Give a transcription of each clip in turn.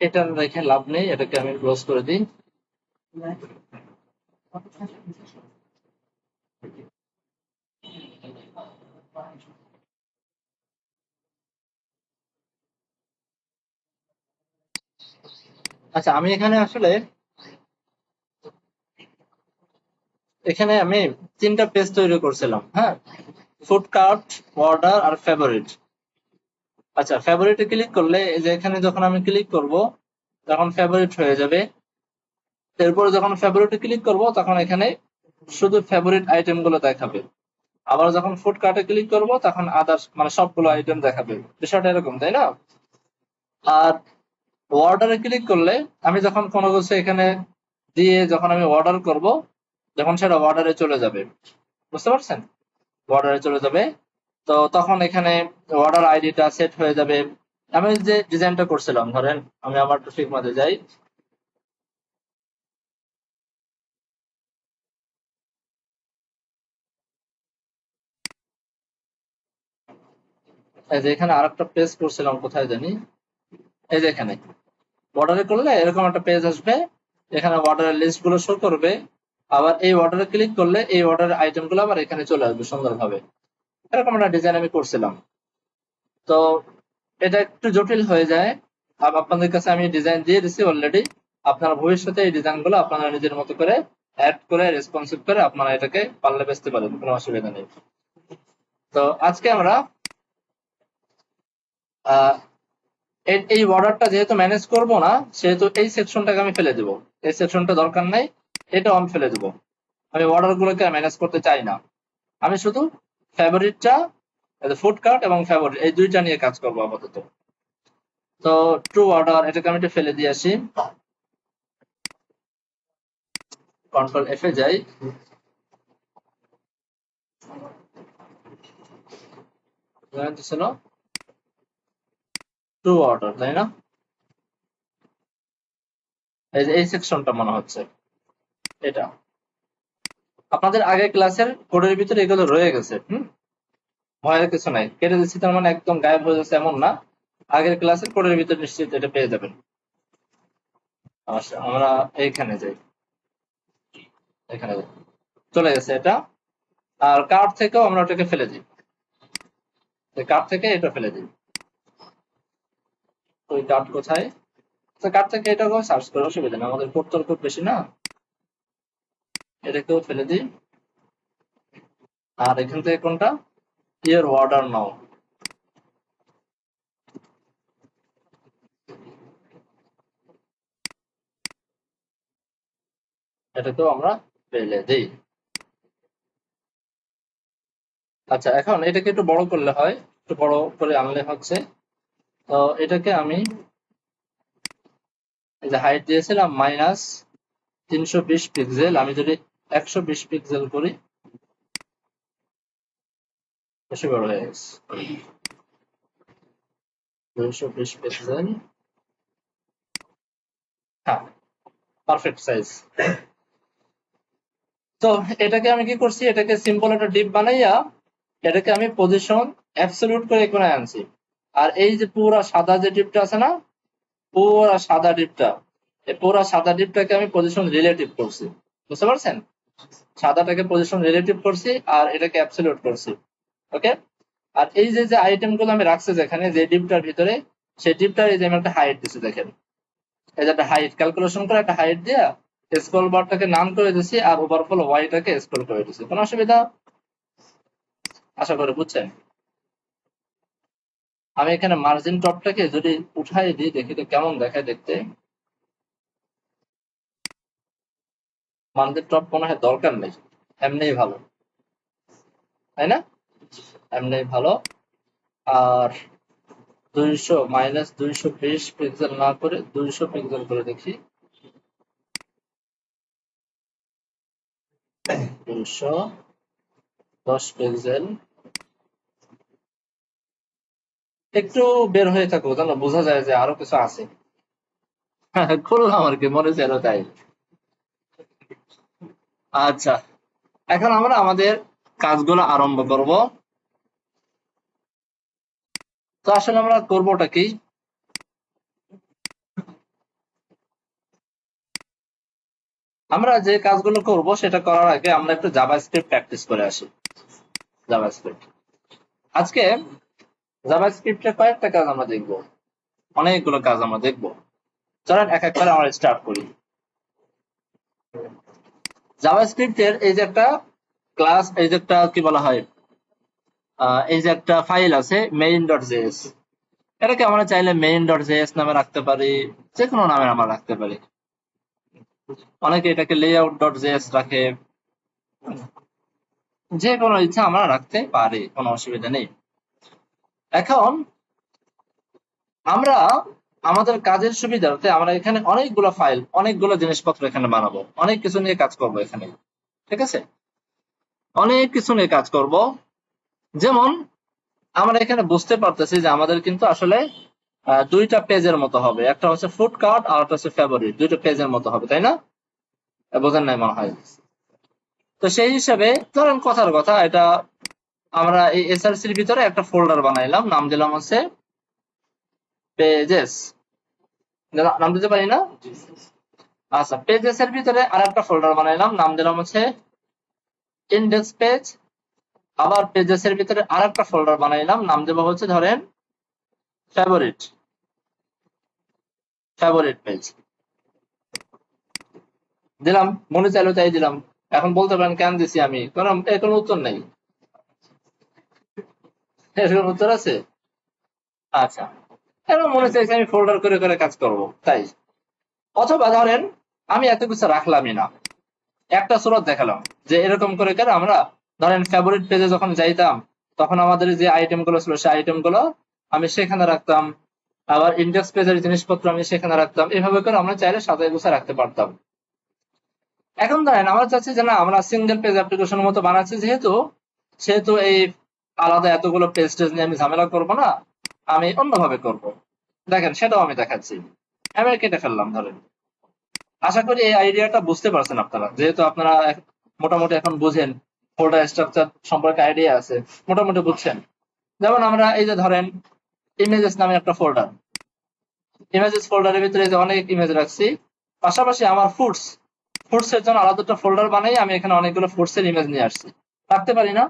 এটা রেখে লাভ নেই, এটাকে আমি ক্লোজ করে দিই। আচ্ছা, আমি এখানে আসলে এখানে আমি তিনটা পেজ তৈরি করছিলাম, হ্যাঁ। ফুড কার্ট, অর্ডার আর ফেভারিট। আচ্ছা, ফেভারিটে ক্লিক করলে এই যে এখানে যখন আমি ক্লিক করব তখন ফেভারিট হয়ে যাবে। এরপরে যখন ফেভারিটে ক্লিক করব তখন এখানে শুধু ফেভারিট আইটেম গুলো দেখাবে। আবার যখন ফুড কার্টে ক্লিক করব তখন আদার্স মানে সবগুলো আইটেম দেখাবে। বিষয়টা এরকম, তাই না? আর অর্ডারে ক্লিক করলে আমি যখন কোনো কিছু এখানে দিয়ে যখন আমি অর্ডার করব, যখন সেটা অর্ডারে চলে যাবে, বুঝতে পারছেন? অর্ডারে চলে যাবে। তো তখন এখানে অর্ডার আইডিটা সেট হয়ে যাবে। আমি যে ডিজাইনটা করছিলাম, ধরেন আমি আমার টপিক মধ্যে যাই। এই যে এখানে আরেকটা পেজ করছিলাম, কোথায় জানি, এই যে এখানে অর্ডারে করলে এরকম একটা পেজ আসবে। এখানে অর্ডারের লিস্ট গুলো শো করবে। আবার এই অর্ডারে ক্লিক করলে এই অর্ডারের আইটেম গুলো আবার এখানে চলে আসবে সুন্দরভাবে। এরকম একটা ডিজাইন আমি করছিলাম। তো এটা একটু জটিল হয়ে যায়। আর আপনাদের কাছে আমি ডিজাইন দিয়ে দিছি অলরেডি। আপনারা ভবিষ্যতে এই ডিজাইন গুলো আপনারা নিজের মতো করে অ্যাড করে রেসপন্সিভ করে আপনারা এটাকে পারলে বেচতে পারেন, কোনো অসুবিধা নেই। তো আজকে আমরা আহ, এই অর্ডারটা যেহেতু ম্যানেজ করব না, সেহেতু এই সেকশনটাকে আমি ফেলে দেবো। এই সেকশনটা দরকার নাই, এটাও আমি ফেলে দেবো। আমি অর্ডার গুলোকে ম্যানেজ করতে চাই না। আমি শুধু ফেভারিটটা, ফুড কার্ট এবং ফেভারিট এই দুইটা নিয়ে কাজ করবো আপাতত। তো ট্রু অর্ডার এটাকে আমি একটু ফেলে দিয়ে আসি। কন্ট্রোল এফ এ যাই। ছিল ট্রু অর্ডার, তাই না? এই যে এই সেকশনটা মনে হচ্ছে এটা আপনাদের আগের ক্লাসের কোডের ভিতরে এগুলো রয়ে গেছে। ভয়ের কিছু নাই, কেটে দিচ্ছি তার মানে একদম গায়েব হয়ে যাচ্ছে এমন না। আগের ক্লাসের কোডের ভিতরে নিশ্চিত এটা পেয়ে যাবেন। আচ্ছা, আমরা এইখানে যাই। এখানে যাই, চলে গেছে এটা। আর কার্ড থেকেও আমরা ওটাকে ফেলে দিই। কার্ড থেকে এটা ফেলে দিই। ওই কার্ড কোথায়? কার্ড থেকে এটাকেও সার্চ করে অসুবিধা নেই, আমাদের কোড তো খুব বেশি না। এটাকেও ফেলে দিই। আর এখান থেকে কোনটা? ইয়োর অর্ডার নাও, এটাকেও আমরা ফেলে দিই। আচ্ছা, এখন এটাকে একটু বড় করলে হয়, একটু বড় করে আনলে হচ্ছে। তো এটাকে আমি এই যে হাইট দিয়েছিলাম -320 পিক্সেল, আমি যদি 120 পিক্সেল করি, বেশি বড় হয়ে গেছে। 220 পিক্সেল, হ্যাঁ, পারফেক্ট সাইজ। তো এটাকে আমি কি করছি, এটাকে সিম্পল একটা ডিপ বানাইয়া এটাকে আমি পজিশন অ্যাবসলিউট করে এখানে আনছি। আর এই যে পুরা সাদা যে ডিপটা আছে না, পুরা সাদা ডিপটা, এই পুরা সাদা ডিপটাকে আমি পজিশন রিলেটিভ করছি। বুঝতে পারছেন? সাদাটাকে পজিশন রিলেটিভ করছি আর এটাকে অ্যাবসলিউট করছি। ওকে। আর এই যে যে আইটেম গুলো আমি রাখছি যেখানে যে ডিপটার ভিতরে, সেই ডিপটার এই যে আমি একটা হাইট দিছি, দেখেন এই যে একটা হাইট ক্যালকুলেশন করে একটা হাইট দিয়া স্ক্রল বারটাকে নাম করে দিছি আর ওভারফল ওয়াইটাকে স্ক্রল করে দিছি। কোনো অসুবিধা? আশা করি বুঝছেন। আমি এখানে মার্জিন টপটাকে যদি উঠাই দিই, দেখি তো কেমন দেখায় দেখতে। মার্জিন টপ মনে হয় দরকার নেই, এমনিই ভালো, তাই না? এমনিই ভালো। আর 200 - 220 পিক্সেল না করে 200 পিক্সেল করে দেখি। 210 পিক্সেল। একটু বের হয়ে থাকো, জানো, বোঝা যায় যে আরো কিছু আছে। করলাম আর কি, মনে ছিল তাই। আচ্ছা, এখন আমরা আমাদের কাজগুলো আরম্ভ করব। তো আসলে আমরা করবোটা কি? আমরা যে কাজগুলো করব সেটা করার আগে আমরা একটু জাভাস্ক্রিপ্ট প্র্যাকটিস করে আসি। জাভাস্ক্রিপ্ট আজকে জাভাস্ক্রিপ্টের কয়েকটা কাজ আমরা দেখব, অনেকগুলো কাজ আমরা দেখব। চলেন এক এক করে আমরা স্টার্ট করি। জাভাস্ক্রিপ্টের এই যে একটা ক্লাস, এই যে একটা কি বলা হয়, এই যে একটা ফাইল আছে main.js, এটাকে আমরা চাইলে main.js নামে রাখতে পারি, যে কোনো নামে আমরা রাখতে পারি। অনেকে এটাকে layout.js রাখে, যে কোনো ইচ্ছা আমরা রাখতে পারি, কোনো অসুবিধা নেই। এখন আমরা আমাদের কাজের সুবিধার্থে আমরা এখানে অনেকগুলো ফাইল, অনেকগুলো জিনিসপত্র এখানে বানাবো, অনেক কিছু নিয়ে কাজ করব এখানে, ঠিক আছে? অনেক কিছু নিয়ে কাজ করব। যেমন আমরা এখানে বুঝতে পারতেছি যে আমাদের কিন্তু আসলে দুইটা পেজের মতো হবে, একটা হচ্ছে ফুড কার্ট আর একটা হচ্ছে ফেভারিট, দুইটা পেজের মতো হবে, তাই না? বোঝেন নাই মনে হয়। তো সেই হিসাবে ধরেন কথার কথা, এটা আমরা এই এসআরসির ভিতরে একটা ফোল্ডার বানাইলাম, নাম দিলাম হচ্ছে পেজেস, নাম দিতে পারি না? আচ্ছা, পেজেস এর ভিতরে আর একটা ফোল্ডার বানাইলাম, নাম দিলাম হচ্ছে ইন্ডেক্স পেজ। আবার পেজেস এর ভিতরে আর একটা ফোল্ডার বানাইলাম, নাম দেবো হচ্ছে ধরেন ফেভারিট, ফেভারিট পেজ দিলাম, মনে চাইলো তাই দিলাম। এখন বলতে পারেন কেন দিছি আমি, কারণ এর কোনো উত্তর নেই। এর কোনো উত্তর আছে? আচ্ছা, এখন মনে চাইছে আমি ফোল্ডার করে করে কাজ করব, তাই। অথবা ধরেন আমি এত কিছু রাখলামই না, একটা সুরত দেখালাম যে এরকম করে করে আমরা ধরেন ফেভারিট পেজে যখন যাইতাম তখন আমাদের যে আইটেম গুলো ছিল সেই আইটেম গুলো আমি সেখানে রাখতাম, আবার ইন্ডেক্স পেজের জিনিসপত্র আমি সেখানে রাখতাম, এভাবে করে আমরা চাইলে সাজায় গুছা রাখতে পারতাম। এখন ধরেন আমরা চাচ্ছি যে না, আমরা সিঙ্গেল পেজ অ্যাপ্লিকেশনের মতো বানাচ্ছি যেহেতু, সেহেতু এই আলাদা এতগুলো পেজ টেজ নিয়ে আমি ঝামেলা করব না, আমি অন্যভাবে করব। দেখেন সেটাও আমি দেখাচ্ছি, আমি কেটে ফেললাম ধরেন। আশা করি এই আইডিয়াটা বুঝতে পারছেন আপনারা, যেহেতু আপনারা মোটামুটি এখন বুঝেন, ফোল্ডার স্ট্রাকচার সম্পর্কে আইডিয়া আছে, মোটামুটি বুঝছেন। যেমন আমরা এই যে ধরেন ইমেজেস নামে একটা ফোল্ডার, ইমেজেস ফোল্ডারের ভিতরে যে অনেক ইমেজ রাখছি, পাশাপাশি আমার ফুডস, ফুডস এর জন্য আলাদা একটা ফোল্ডার বানাই আমি এখানে অনেকগুলো ফুডস এর ইমেজ নিয়ে আসছি, রাখতে পারি না?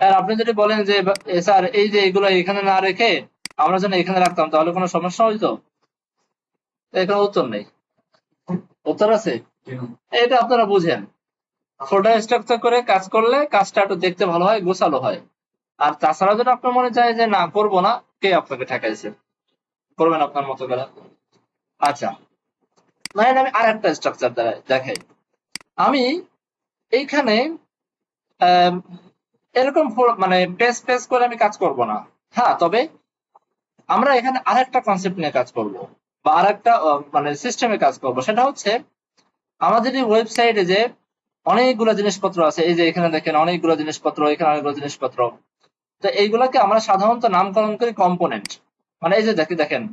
আর আপনি যদি বলেন যে স্যার এই যে এগুলো এখানে না রেখে আমরা যেন এখানে রাখতাম, তাহলে কোনো সমস্যা হইতো? এখানে উত্তর নেই। উত্তর আছে? এটা আপনারা বুঝেন, ফোল্ডার স্ট্রাকচার করে কাজ করলে কাজটা একটু দেখতে ভালো হয়, গোছালো হয়। আর তাছাড়া যদি আপনার মনে চায় যে না করবো না, কে আপনাকে ঠেকাইছে? করবেন আপনার মতো করে। আচ্ছা, মানে আমি আর একটা স্ট্রাকচার দেখাই। আমি এইখানে এরকম মানে পেজ পেজ করে আমি কাজ করব না। হ্যাঁ, তবে আমরা এখানে আরেকটা কনসেপ্ট নিয়ে কাজ করব, বা আরেকটা মানে সিস্টেমে কাজ করব। সেটা হচ্ছে আমাদের এই ওয়েবসাইটে যে অনেকগুলো জিনিসপত্র আছে, এই যে এখানে দেখেন অনেকগুলো জিনিসপত্র, এখানে অনেকগুলো জিনিসপত্র, তো এইগুলাকে আমরা সাধারণত নামকরণ করি কম্পোনেন্ট। মানে এই যে দেখেন,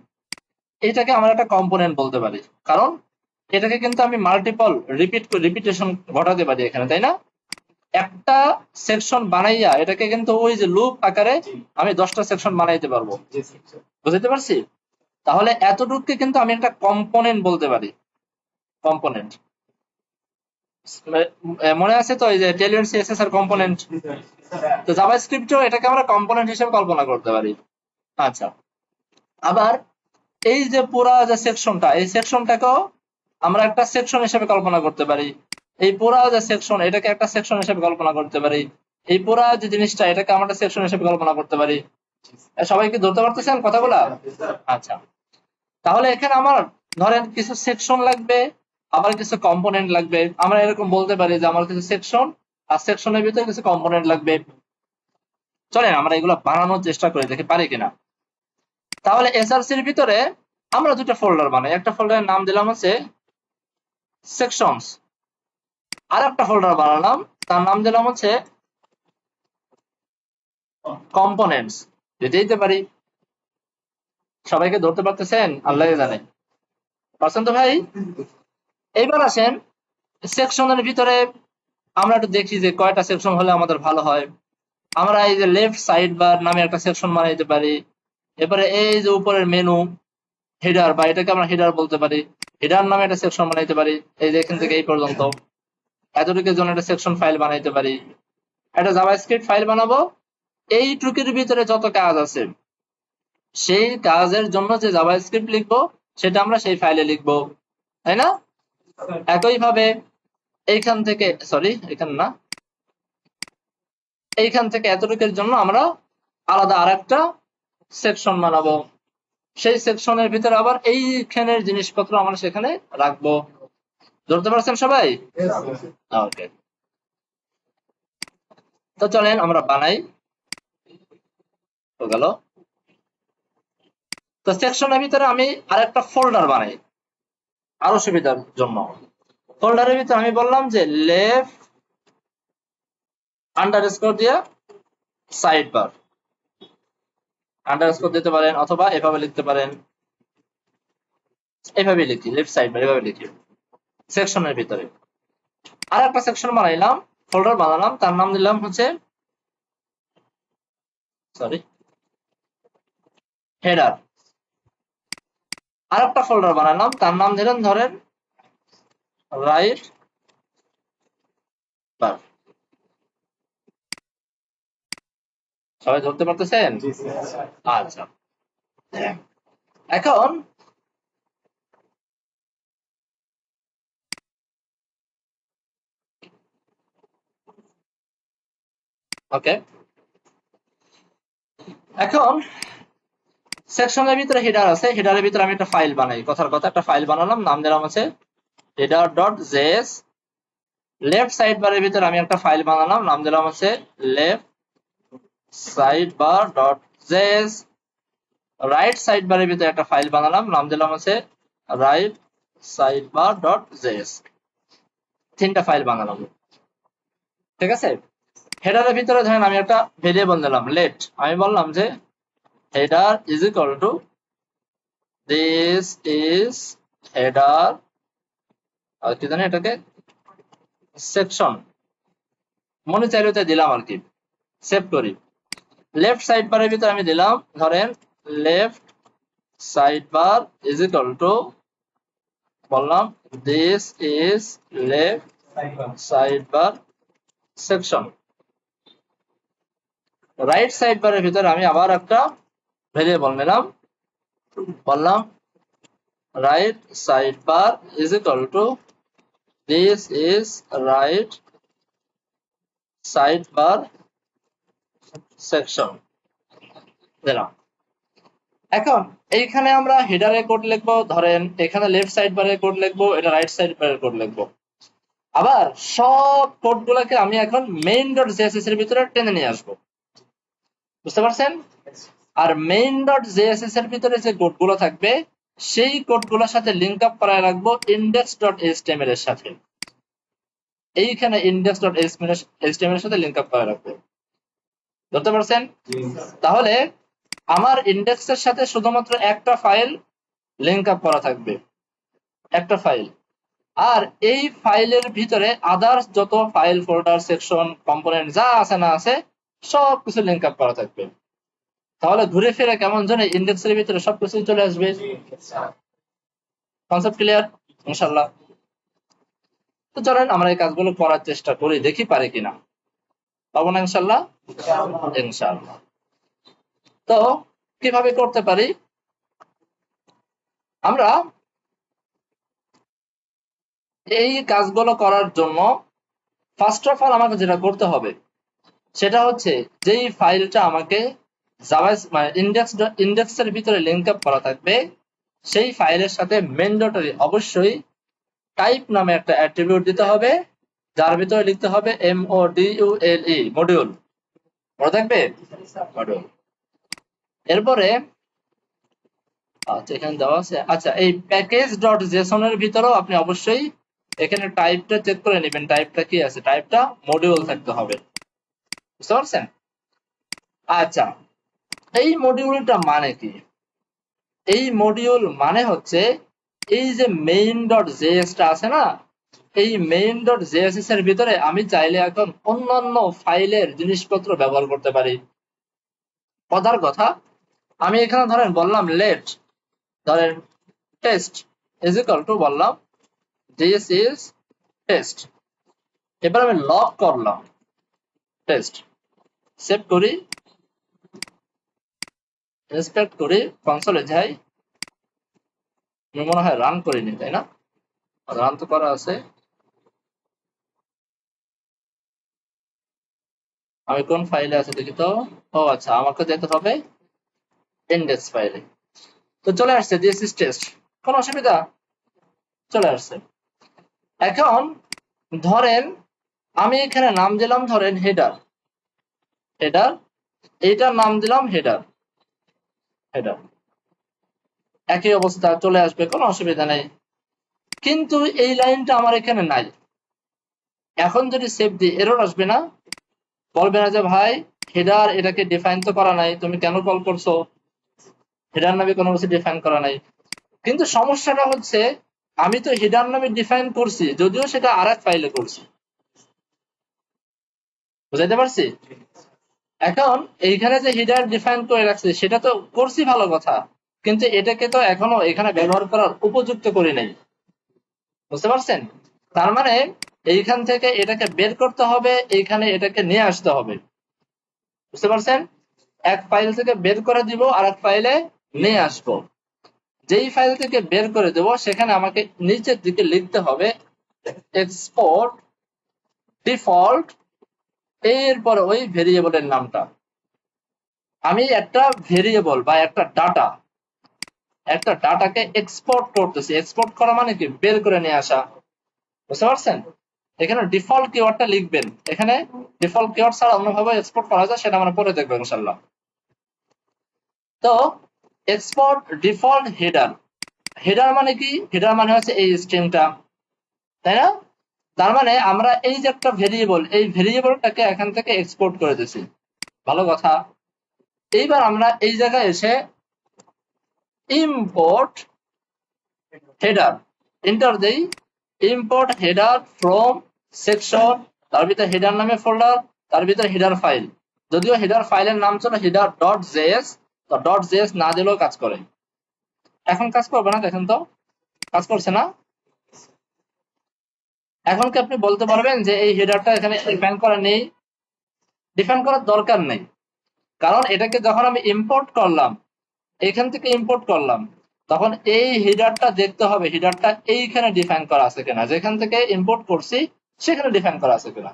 এইটাকে আমরা একটা কম্পোনেন্ট বলতে পারি, কারণ এটাকে কিন্তু আমি মাল্টিপল রিপিটেশন ঘটাতে পারি এখানে, তাই না? একটা সেকশন বানাইয়া এটাকে কিন্তু ওই যে লুপ আকারে আমি 10টা সেকশন বানাইতে পারবো, বুঝতে পারছি? তাহলে এতটুকুকে কিন্তু আমি একটা কম্পোনেন্ট বলতে পারি, কম্পোনেন্ট। মনে আছে তো এই যে টেলিয়ন সিএসএস এর কম্পোনেন্ট, তো জাভাস্ক্রিপ্টও এটাকে আমরা কম্পোনেন্ট হিসেবে কল্পনা করতে পারি। আচ্ছা, আবার এই যে পুরা যে সেকশনটা, এই সেকশনটাকেও আমরা একটা সেকশন হিসেবে কল্পনা করতে পারি। এই পুরা যে সেকশন, এটাকে একটা সেকশন হিসেবে কল্পনা করতে পারি। এই পুরা যে জিনিসটা, এটাকে আমরা একটা সেকশন হিসেবে কল্পনা করতে পারি। সবাই কি ধরতে পারতেছেন কথাগুলা? আচ্ছা, তাহলে এখানে আমার ধরেন কিছু সেকশন লাগবে, আবার কিছু কম্পোনেন্ট লাগবে। আমরা এরকম বলতে পারি যে আমার কিছু সেকশন আর সেকশনের ভিতরে কিছু কম্পোনেন্ট লাগবে। চলেন আমরা এগুলো বানানোর চেষ্টা করে দেখি পারি কিনা। তাহলে এসআরসির ভিতরে আমরা দুটো ফোল্ডার বানাই, একটা ফোল্ডারের নাম দিলাম হচ্ছে সেকশনস, আর একটা ফোল্ডার বানালাম, তার নাম দিলাম হচ্ছে কম্পোনেন্টস। দিতে পারি। সবাইকে ধরতে পারতেছেন? আল্লাহ জানে, পারছেন তো ভাই? এইবার আসেন সেকশনের ভিতরে আমরা একটু দেখি যে কয়টা সেকশন হলে আমাদের ভালো হয়। আমরা এই যে লেফট সাইড বার নামে একটা সেকশন বানাইতে পারি। এবারে এই যে উপরের মেনু, হেডার, বা এটাকে আমরা হেডার বলতে পারি। হেডার নামে একটা সেকশন বানাইতে পারি, এই যে এখান থেকে এই পর্যন্ত এতটুকুর জন্য একটা সেকশন ফাইল বানাইতে পারি। একটা জাভাস্ক্রিপ্ট ফাইল বানাবো, এইটুকুর ভিতরে যত কাজ আছে সেই কাজের জন্য যে জাভাস্ক্রিপ্ট লিখবো সেটা আমরা সেই ফাইলে লিখবো, তাই না? একইভাবে এইখান থেকে, সরি এখানে না, এইখান থেকে এতটুকুর জন্য আমরা আলাদা আরেকটা সেকশন বানাবো, সেই সেকশনের ভিতরে আবার এইখানের জিনিসপত্র আমরা সেখানে রাখবো। ধরতে পারছেন সবাই? ওকে, তো চলেন আমরা বানাই। তো গেল, তো সেকশনের ভিতরে আমি আরেকটা ফোল্ডার বানাই আরো সুবিধার জন্য। ফোল্ডারের ভিতরে আমি বললাম যে লেফট আন্ডারস্কোর দিয়ে সাইড বার, আন্ডারস্কোর দিতে পারেন অথবা এভাবে লিখতে পারেন, এভাবে লিখি লেফট সাইড বার, এভাবে লিখি। সেকশনের ভিতরে আর একটা সেকশন বানাইলাম, ফোল্ডার বানালাম, তার নাম দিলাম হচ্ছে সরি হেডার। আর একটা ফোল্ডার বানালাম, তার নাম দিলেন ধরেন রাইট বার। সবাই ধরতে পারতেছেন? আচ্ছা, এখন ওকে, এখন সেকশনের ভিতরে হেডার আছে, হেডারের ভিতরে আমি একটা ফাইল বানাই, কথার কথা একটা ফাইল বানালাম, নাম দিলাম আছে header dot JS. Left side বারের ভিতরে আমি একটা ফাইল বানালাম, নাম দিলাম আছে লেফট সাইড বার ডট জেএস। রাইট সাইড বারের ভিতরে একটা ফাইল বানালাম, নাম দিলাম আছে রাইট সাইড বার ডট জেএস। তিনটা ফাইল বানালাম, ঠিক আছে? হেডারের ভিতরে ধরেন আমি একটা ভেরিয়েবল দিলাম লেট, আমি বললাম যে header is equal to this is header, আর কি জানি এটাকে সেকশন, মনে চাইলে তাই দিলাম আর কি, সেভ করি। লেফট সাইড বারের ভিতরে আমি দিলাম ধরেন left side bar is equal to, বললাম this is left side bar section. Right side বারের ভিতরে আমি আবার একটা ভেরিয়েবল নিলাম, বললাম right side bar is equal to this is right side bar section দিলাম। এখন এইখানে আমরা হেডারের কোড লিখবো, ধরেন এখানে লেফট সাইড বারের কোড লিখবো, এটা রাইট সাইড বারের কোড লিখবো। আবার সব কোড গুলাকে আমি এখন মেইন ডট জেএসএস এর ভিতরে টেনে নিয়ে আসবো, বুঝতে পারছেন? আর মেইন ডট জেএসএস এর ভিতরে যে কোড গুলো থাকবে সেই কোড গুলোর সাথে লিঙ্ক আপ করায় রাখবো ইন্ডেক্স ডট এইচটিএমএল এর সাথে। এইখানে ইন্ডেক্স ডট এইচটিএমএল এর সাথে লিঙ্ক আপ করায় রাখবো, বুঝতে পারছেন? তাহলে আমার ইন্ডেক্সের সাথে শুধুমাত্র একটা ফাইল লিঙ্ক আপ করা থাকবে, একটা ফাইল। আর এই ফাইলের ভিতরে আদার্স যত ফাইল ফোল্ডার সেকশন কম্পোনেন্ট যা আছে না আছে সবকিছু লিঙ্ক আপ করা থাকবে। তাহলে ঘুরে ফিরে কেমন জানে ইন্ডেক্সের ভিতরে সবকিছু চলে আসবে। কনসেপ্ট ক্লিয়ার ইনশাআল্লাহ? তো চলেন আমরা এই কাজগুলো করার চেষ্টা করি, দেখি পারি কিনা। পাবো না ইনশাআল্লাহ? ইনশাআল্লাহ। তো কিভাবে করতে পারি আমরা? এই কাজগুলো করার জন্য ফার্স্ট অফ অল আমাকে যেটা করতে হবে সেটা হচ্ছে যেই ফাইলটা আমাকে ইন্ডেক্সের ভিতরে লিঙ্ক আপ করা থাকবে সেই ফাইলের সাথে ম্যান্ডেটরি অবশ্যই টাইপ নামে একটা অ্যাট্রিবিউট দিতে হবে, যার ভিতরে লিখতে হবে MODULE, মডিউল, মনে থাকবে মডিউল। এরপরে আচ্ছা এখানে দেওয়া আছে, আচ্ছা এই প্যাকেজ ডট জেসন এর ভিতরেও আপনি অবশ্যই এখানে টাইপটা চেক করে নেবেন, টাইপটা কি আছে, টাইপটা মডিউল থাকতে হবে, বুঝতে পারছেন? আচ্ছা এই মডিউলটা মানে কি? এই মডিউল মানে হচ্ছে এই যে মেইন ডট জেএস টা আছে না, এই মেইন ডট জেএসএস এর ভিতরে আমি চাইলে এখন অন্যান্য ফাইলের জিনিসপত্র ব্যবহার করতে পারি। কথার কথা, আমি এখানে ধরেন বললাম লেট ধরেন টেস্ট, ইজ ইকুয়াল টু বললাম দিস ইজ টেস্ট। এবার আমি লগ করলাম টেস্ট, সেভ করি, ইন্সপেক্ট করি, কনসোলে যাই। আমি মনে হয় রান করিনি, তাই না? রান তো করা আছে। আমি কোন ফাইলে আছে দেখি তো। ও আচ্ছা, আমাকে যেতে হবে ইন্ডেক্স ফাইলে। তো চলে আসছে দিস ইজ টেস্ট, কোনো অসুবিধা? চলে আসছে। এখন ধরেন আমি এখানে নাম দিলাম ধরেন হেডার, হেডার, এইটার নাম দিলাম হেডার, হেডার। একই অবস্থা চলে আসবে, কোনো অসুবিধা নেই। কিন্তু এই লাইনটা আমার এখানে নাই। এখন যদি সেভ দিই এরর আসবে না? বলবে না যে ভাই হেডার এটাকে ডিফাইন তো করা নাই, তুমি কেন কল করছো? হেডার নামে কোনো কিছু ডিফাইন করা নাই। কিন্তু সমস্যাটা হচ্ছে আমি তো হেডার নামে ডিফাইন করছি, যদিও সেটা আরেক ফাইলে করছি। বুঝাইতে পারছি? এখন এইখানে যে হেডার ডিফাইন করে রাখছি সেটা তো করছি, ভালো কথা, কিন্তু এটাকে তো এখনো এখানে ব্যবহার করার উপযুক্ত করি নাই। বুঝতে পারছেন? তার মানে এইখান থেকে এটাকে বের করতে হবে, এইখানে এটাকে নিয়ে আসতে হবে। বুঝতে পারছেন? এক ফাইল থেকে বের করে দিব আর এক ফাইলে নিয়ে আসবো। যেই ফাইল থেকে বের করে দেব সেখানে আমাকে নিচের দিকে লিখতে হবে এক্সপোর্ট ডিফল্ট, এরপরে ওই ভেরিয়েবলের নামটা। আমি একটা ভেরিয়েবল বা একটা ডাটাকে এক্সপোর্ট করতেছি। এক্সপোর্ট করা মানে কি? বের করে নিয়ে আসা। বুঝতে পারছেন? এখানে ডিফল্ট কিওয়ার্ডটা লিখবেন। এখানে ডিফল্ট কিওয়ার্ড ছাড়া অন্যভাবে এক্সপোর্ট করা যায়, সেটা আমরা পরে দেখবো ইনশাআল্লাহ। তো এক্সপোর্ট ডিফল্ট হেডার, হেডার মানে কি? হেডার মানে হচ্ছে এই স্ট্রিংটা, তাই না? তার মানে আমরা এই যে একটা ভেরিয়েবল, এই ভেরিয়েবলটাকে এখান থেকে এক্সপোর্ট করে দিছি, ভালো কথা। এইবার আমরা এই জায়গায় এসে ইম্পোর্ট হেডার এন্টার দেই। ইম্পোর্ট হেডার ফ্রম সেকশন, তার ভিতরে হেডার নামে ফোল্ডার, তার ভিতরে হেডার ফাইল। যদিও হেডার ফাইলের নাম ছিল হেডার ডট জেএস, তো ডট জেএস না দিলেও কাজ করে। এখন কাজ করবে না, দেখেন তো কাজ করছে না। এখন কি আপনি বলতে পারবেন যে এই হেডারটা এখানে ডিফাইন করা নেই? ডিফাইন করার দরকার নেই, কারণ এটাকে যখন আমি ইম্পোর্ট করলাম, এখান থেকে ইম্পোর্ট করলাম, তখন এই হেডারটা দেখতে হবে হেডারটা এইখানে ডিফাইন করা আছে কিনা, যেখান থেকে ইম্পোর্ট করছি সেখানে ডিফাইন করা আছে কিনা।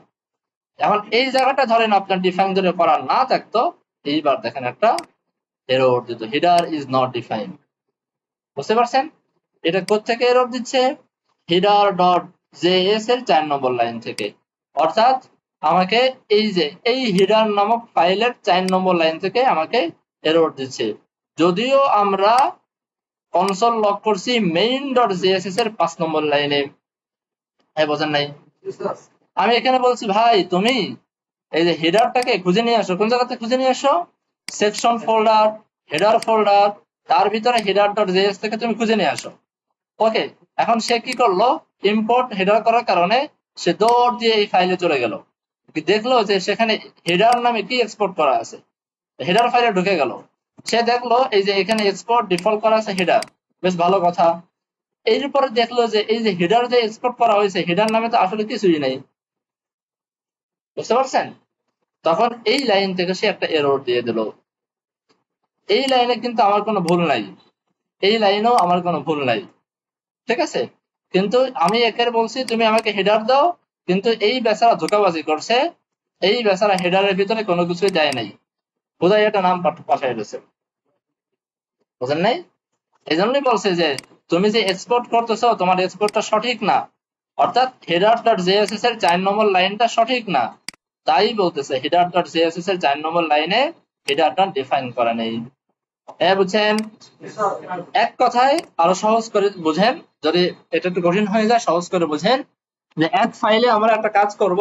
এখন এই জায়গাটা ধরেন আপনার ডিফাইন যদি করা না থাকতো, এইবার দেখেন একটা এরর দিত, হেডার ইজ নট ডিফাইন। বুঝতে পারছেন? এটা কোত্থেকে এরর দিচ্ছে? হেডার ডট জেএস এর 4 নম্বর লাইন থেকে। অর্থাৎ আমাকে এই যে এই হেডার নামক ফাইলের 4 নম্বর লাইন থেকে আমাকে এরর দিচ্ছে, যদিও আমরা কনসোল লক করছি মেইন ডট জেএসএস এর 5 নম্বর লাইনে। বোঝেন নাই? আমি এখানে বলছি ভাই তুমি এই যে হেডারটাকে খুঁজে নিয়ে আসো। কোন জায়গাতে খুঁজে নিয়ে আসো? সেকশন ফোল্ডার, হেডার ফোল্ডার, তার ভিতরে হেডার ডট জেএস থেকে তুমি খুঁজে নিয়ে আসো। ওকে, এখন সে কি করলো? ইম্পোর্ট হেডার করার কারণে সে দৌড় দিয়ে এই ফাইলে চলে গেল, দেখলো যে সেখানে হেডার নামে কি এক্সপোর্ট করা আছে, হেডার ফাইলে ঢুকে গেল। সে দেখলো এই যে এখানে এক্সপোর্ট ডিফল্ট করা আছে হেডার, বেশ ভালো কথা। এরপরে দেখলো যে এই যে হেডার যে এক্সপোর্ট করা হয়েছে, হেডার নামে তো আসলে কিছুই নাই। বুঝতে পারছেন? তখন এই লাইন থেকে সে একটা এরর দিয়ে দিল। এই লাইনে কিন্তু আমার কোনো ভুল নাই, এই লাইনেও আমার কোনো ভুল নাই, ঠিক আছে? কিন্তু আমি একের বলছি তুমি আমাকে হেডার দাও, কিন্তু এই বেচারা ধোকাবাজি করছে, এই বেচারা হেডারের ভিতরে কোনো কিছুই দেয় নাই, বোধহয় একটা নাম পাঠাই দিয়েছে। বুঝেন নাই? এই জন্যই বলছে যে তুমি যে এক্সপোর্ট করতেছো তোমার এক্সপোর্টটা সঠিক না, অর্থাৎ হেডার ডট জেএসএস এর 4 নম্বর লাইনটা সঠিক না। তাই বলতেছে হেডার ডট জেএসএস এর 4 নম্বর লাইনে হেডারটা ডিফাইন করা নেই। হ্যাঁ, বুঝছেন? এক কথায় আরো সহজ করে বুঝেন, যদি এটা একটু কঠিন হয়ে যায় সহজ করে বুঝেন, যে এক ফাইলে আমরা একটা কাজ করব,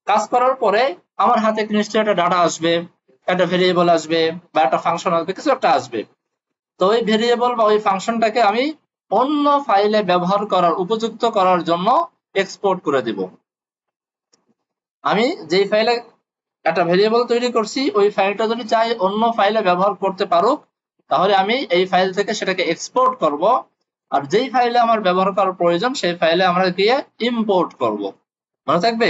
কাজ করার পরে আমার হাতে নিশ্চয়ই একটা ডাটা আসবে, একটা ভেরিয়েবল আসবে বা একটা ফাংশন আসবে, কিছু একটা আসবে। তো ওই ভেরিয়েবল বা ওই ফাংশনটাকে আমি অন্য ফাইলে ব্যবহার করার উপযুক্ত করার জন্য এক্সপোর্ট করে দিব। আমি যেই ফাইলে একটা ভেরিয়েবল তৈরি করছি ওই ফাইলটা যদি চাই অন্য ফাইলে ব্যবহার করতে পারুক, তাহলে আমি এই ফাইল থেকে সেটাকে এক্সপোর্ট করব, আর যেই ফাইলে আমার ব্যবহার করার প্রয়োজন সেই ফাইলে আমরা গিয়ে ইম্পোর্ট করব। মনে থাকবে,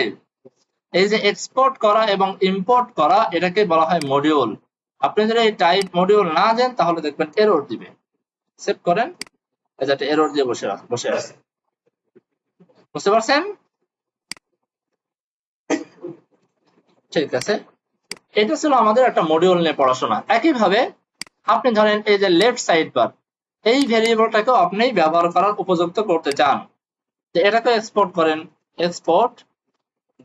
এই যে এক্সপোর্ট করা এবং ইম্পোর্ট করা এটাকে বলা হয় মডিউল। আপনি যদি এই টাইপ মডিউল না দেন তাহলে দেখবেন এরর দিবে। সেভ করেন, এই যে একটা এরর দিয়ে বসে আছে। বুঝতে পারছেন? ঠিক আছে, এটা ছিল আমাদের একটা মডিউল নিয়ে পড়াশোনা। একইভাবে আপনি ধরেন এই যে লেফট সাইড বার, এই ভেরিয়েবলটাকেও আপনি ব্যবহার করার উপযুক্ত করতে চান, যে এটাকে এক্সপোর্ট করেন, এক্সপোর্ট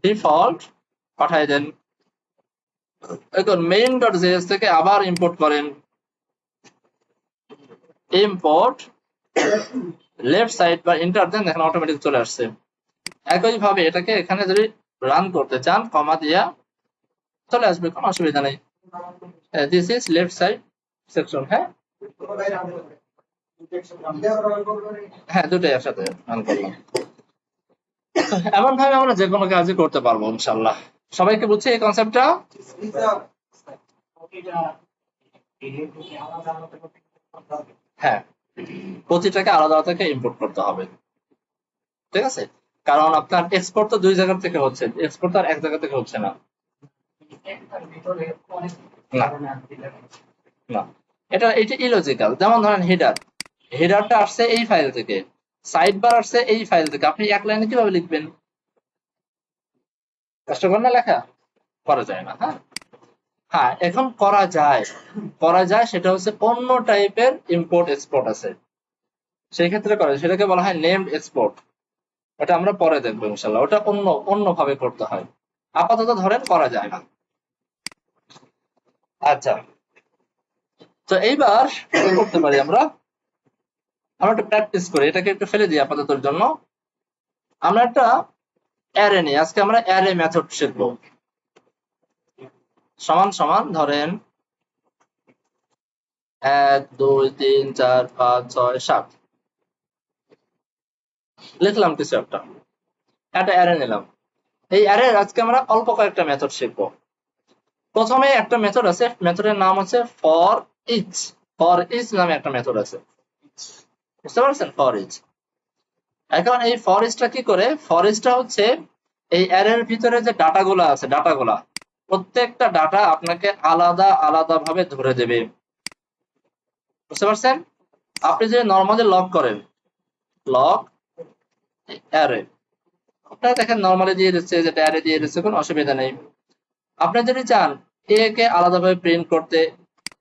ডিফল্ট পাঠিয়ে দেন। এখন main.js থেকে আবার ইম্পোর্ট করেন, ইম্পোর্ট লেফট সাইড বা এন্টার দেন, দেখেন অটোমেটিক চলে আসছে। একইভাবে এটাকে এখানে যদি রান করতে চান কমা দিয়া চলে আসবে, কোনো অসুবিধা নেই। This is left side section. হ্যাঁ হ্যাঁ, দুটোই একসাথে রান করলাম। এমন ভাবে আমরা যে কোনো কাজই করতে পারবো ইনশাআল্লাহ। সবাইকে বুঝছে এই কনসেপ্টটা? হ্যাঁ, প্রতিটাকে আলাদা থেকে ইম্পোর্ট করতে হবে, ঠিক আছে? কারণ আপনার এক্সপোর্ট তো দুই জায়গা থেকে হচ্ছে, এক্সপোর্ট তো আর এক জায়গা থেকে হচ্ছে না। না, এটা ইলজিক্যাল। যেমন ধরেন হেডারটা আসছে এই ফাইল থেকে, সাইড বার আসছে এই ফাইল থেকে, আপনি এক লাইনে কিভাবে লিখবেন? কষ্টকর না লেখা? করা যায় না। হ্যাঁ হ্যাঁ, এখন করা যায়, সেটা হচ্ছে অন্য টাইপের ইম্পোর্ট এক্সপোর্ট আছে, সেই ক্ষেত্রে করে, সেটাকে বলা হয় নেমড এক্সপোর্ট। ওটা আমরা পরে দেখবো ইনশাল্লাহ, ওটা অন্য ভাবে করতে হয়, আপাতত ধরেন করা যায় না। আচ্ছা, তো এইবার কি করতে পারি আমরা একটু প্র্যাকটিস করি, এটাকে একটু ফেলে দিই আপাততর জন্য। আমরা একটা অ্যারে নিই, আজকে আমরা অ্যারে মেথড শিখবো। সমান সমান ধরেন 1 2 3 4 5 6 7 লিখলাম, কিছু একটা অ্যারে নিলাম। এই অ্যারের আজকে আমরা অল্প কয়েকটা মেথড শিখবো। প্রথমে একটা মেথড আছে, মেথডের নাম হচ্ছে ফর ইচ নামে একটা মেথড আছে, বুঝতে পারছেন? For each. এখন এই ফর ইচটা কি করে? ফর ইচটা হচ্ছে এই অ্যারের ভিতরে যে ডাটাগুলো আছে, ডাটাগুলা প্রত্যেকটা ডাটা আপনাকে আলাদা আলাদা ভাবে ধরে দেবে, বুঝতে পারছেন? আপনি যদি নর্মালি লগ করেন, লগ অ্যারে, আপনারা দেখেন নর্মালি দিয়ে দিচ্ছে, যেটা অ্যারে দিয়ে দিচ্ছে, কোনো অসুবিধা নেই। আপনি যদি চান এ কে আলাদাভাবে প্রিন্ট করতে,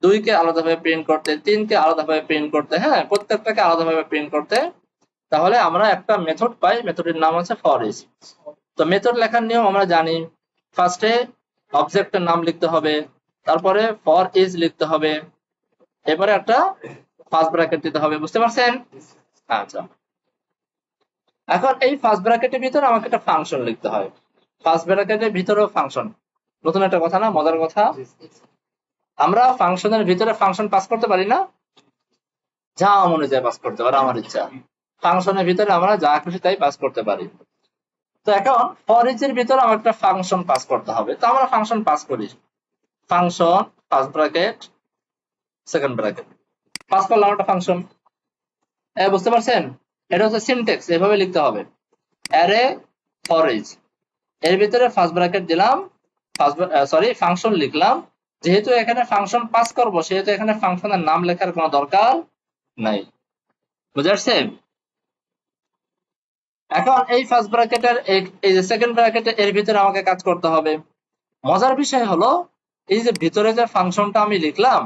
2 কে আলাদাভাবে প্রিন্ট করতে, 3 কে আলাদাভাবে প্রিন্ট করতে, হ্যাঁ প্রত্যেকটাকে আলাদাভাবে প্রিন্ট করতে, তাহলে আমরা একটা মেথড পাই, মেথডের নাম হচ্ছে ফর ইচ। তো মেথড লেখার নিয়ম আমরা জানি, ফার্স্টে অবজেক্টের নাম লিখতে হবে, তারপরে ফর ইচ লিখতে হবে, এরপরে একটা ফার্স্ট ব্র্যাকেট দিতে হবে, বুঝতে পারছেন? আচ্ছা, এখন এই ফার্স্ট ব্র্যাকেটের ভিতরে আমাকে একটা ফাংশন লিখতে হয়, ফার্স্ট ব্র্যাকেটের ভিতরেও ফাংশন। নতুন একটা কথা না, মজার কথা, আমরা ফাংশনের ভিতরে ফাংশন পাস করতে পারি না, যা মনে যায় পাস করতে পারি, আমার ইচ্ছা। ফাংশনের ভিতরে আমরা যা খুশি তাই পাস করতে পারি। তো এখন ফর ইচ এর ভিতরে আমার একটা ফাংশন পাস করতে হবে, তো আমরা ফাংশন পাস করি, function first bracket second bracket, pass করলাম একটা ফাংশন। বুঝতে পারছেন? এটা হচ্ছে সিনট্যাক্স, এভাবে লিখতে হবে, অ্যারে ফর ইচ, এর ভিতরে ফার্স্ট ব্র্যাকেট দিলাম, ফাংশন লিখলাম। যেহেতু এখানে ফাংশন পাস করব, সেহেতু এখানে ফাংশনের নাম লেখার কোনো দরকার নাই, বুঝতে পারছেন? এখন এই ফার্স্ট ব্র্যাকেটের এই যে সেকেন্ড ব্র্যাকেটের এর ভিতরে আমাকে কাজ করতে হবে। মজার বিষয় হলো, এই যে ভিতরে যে ফাংশনটা আমি লিখলাম,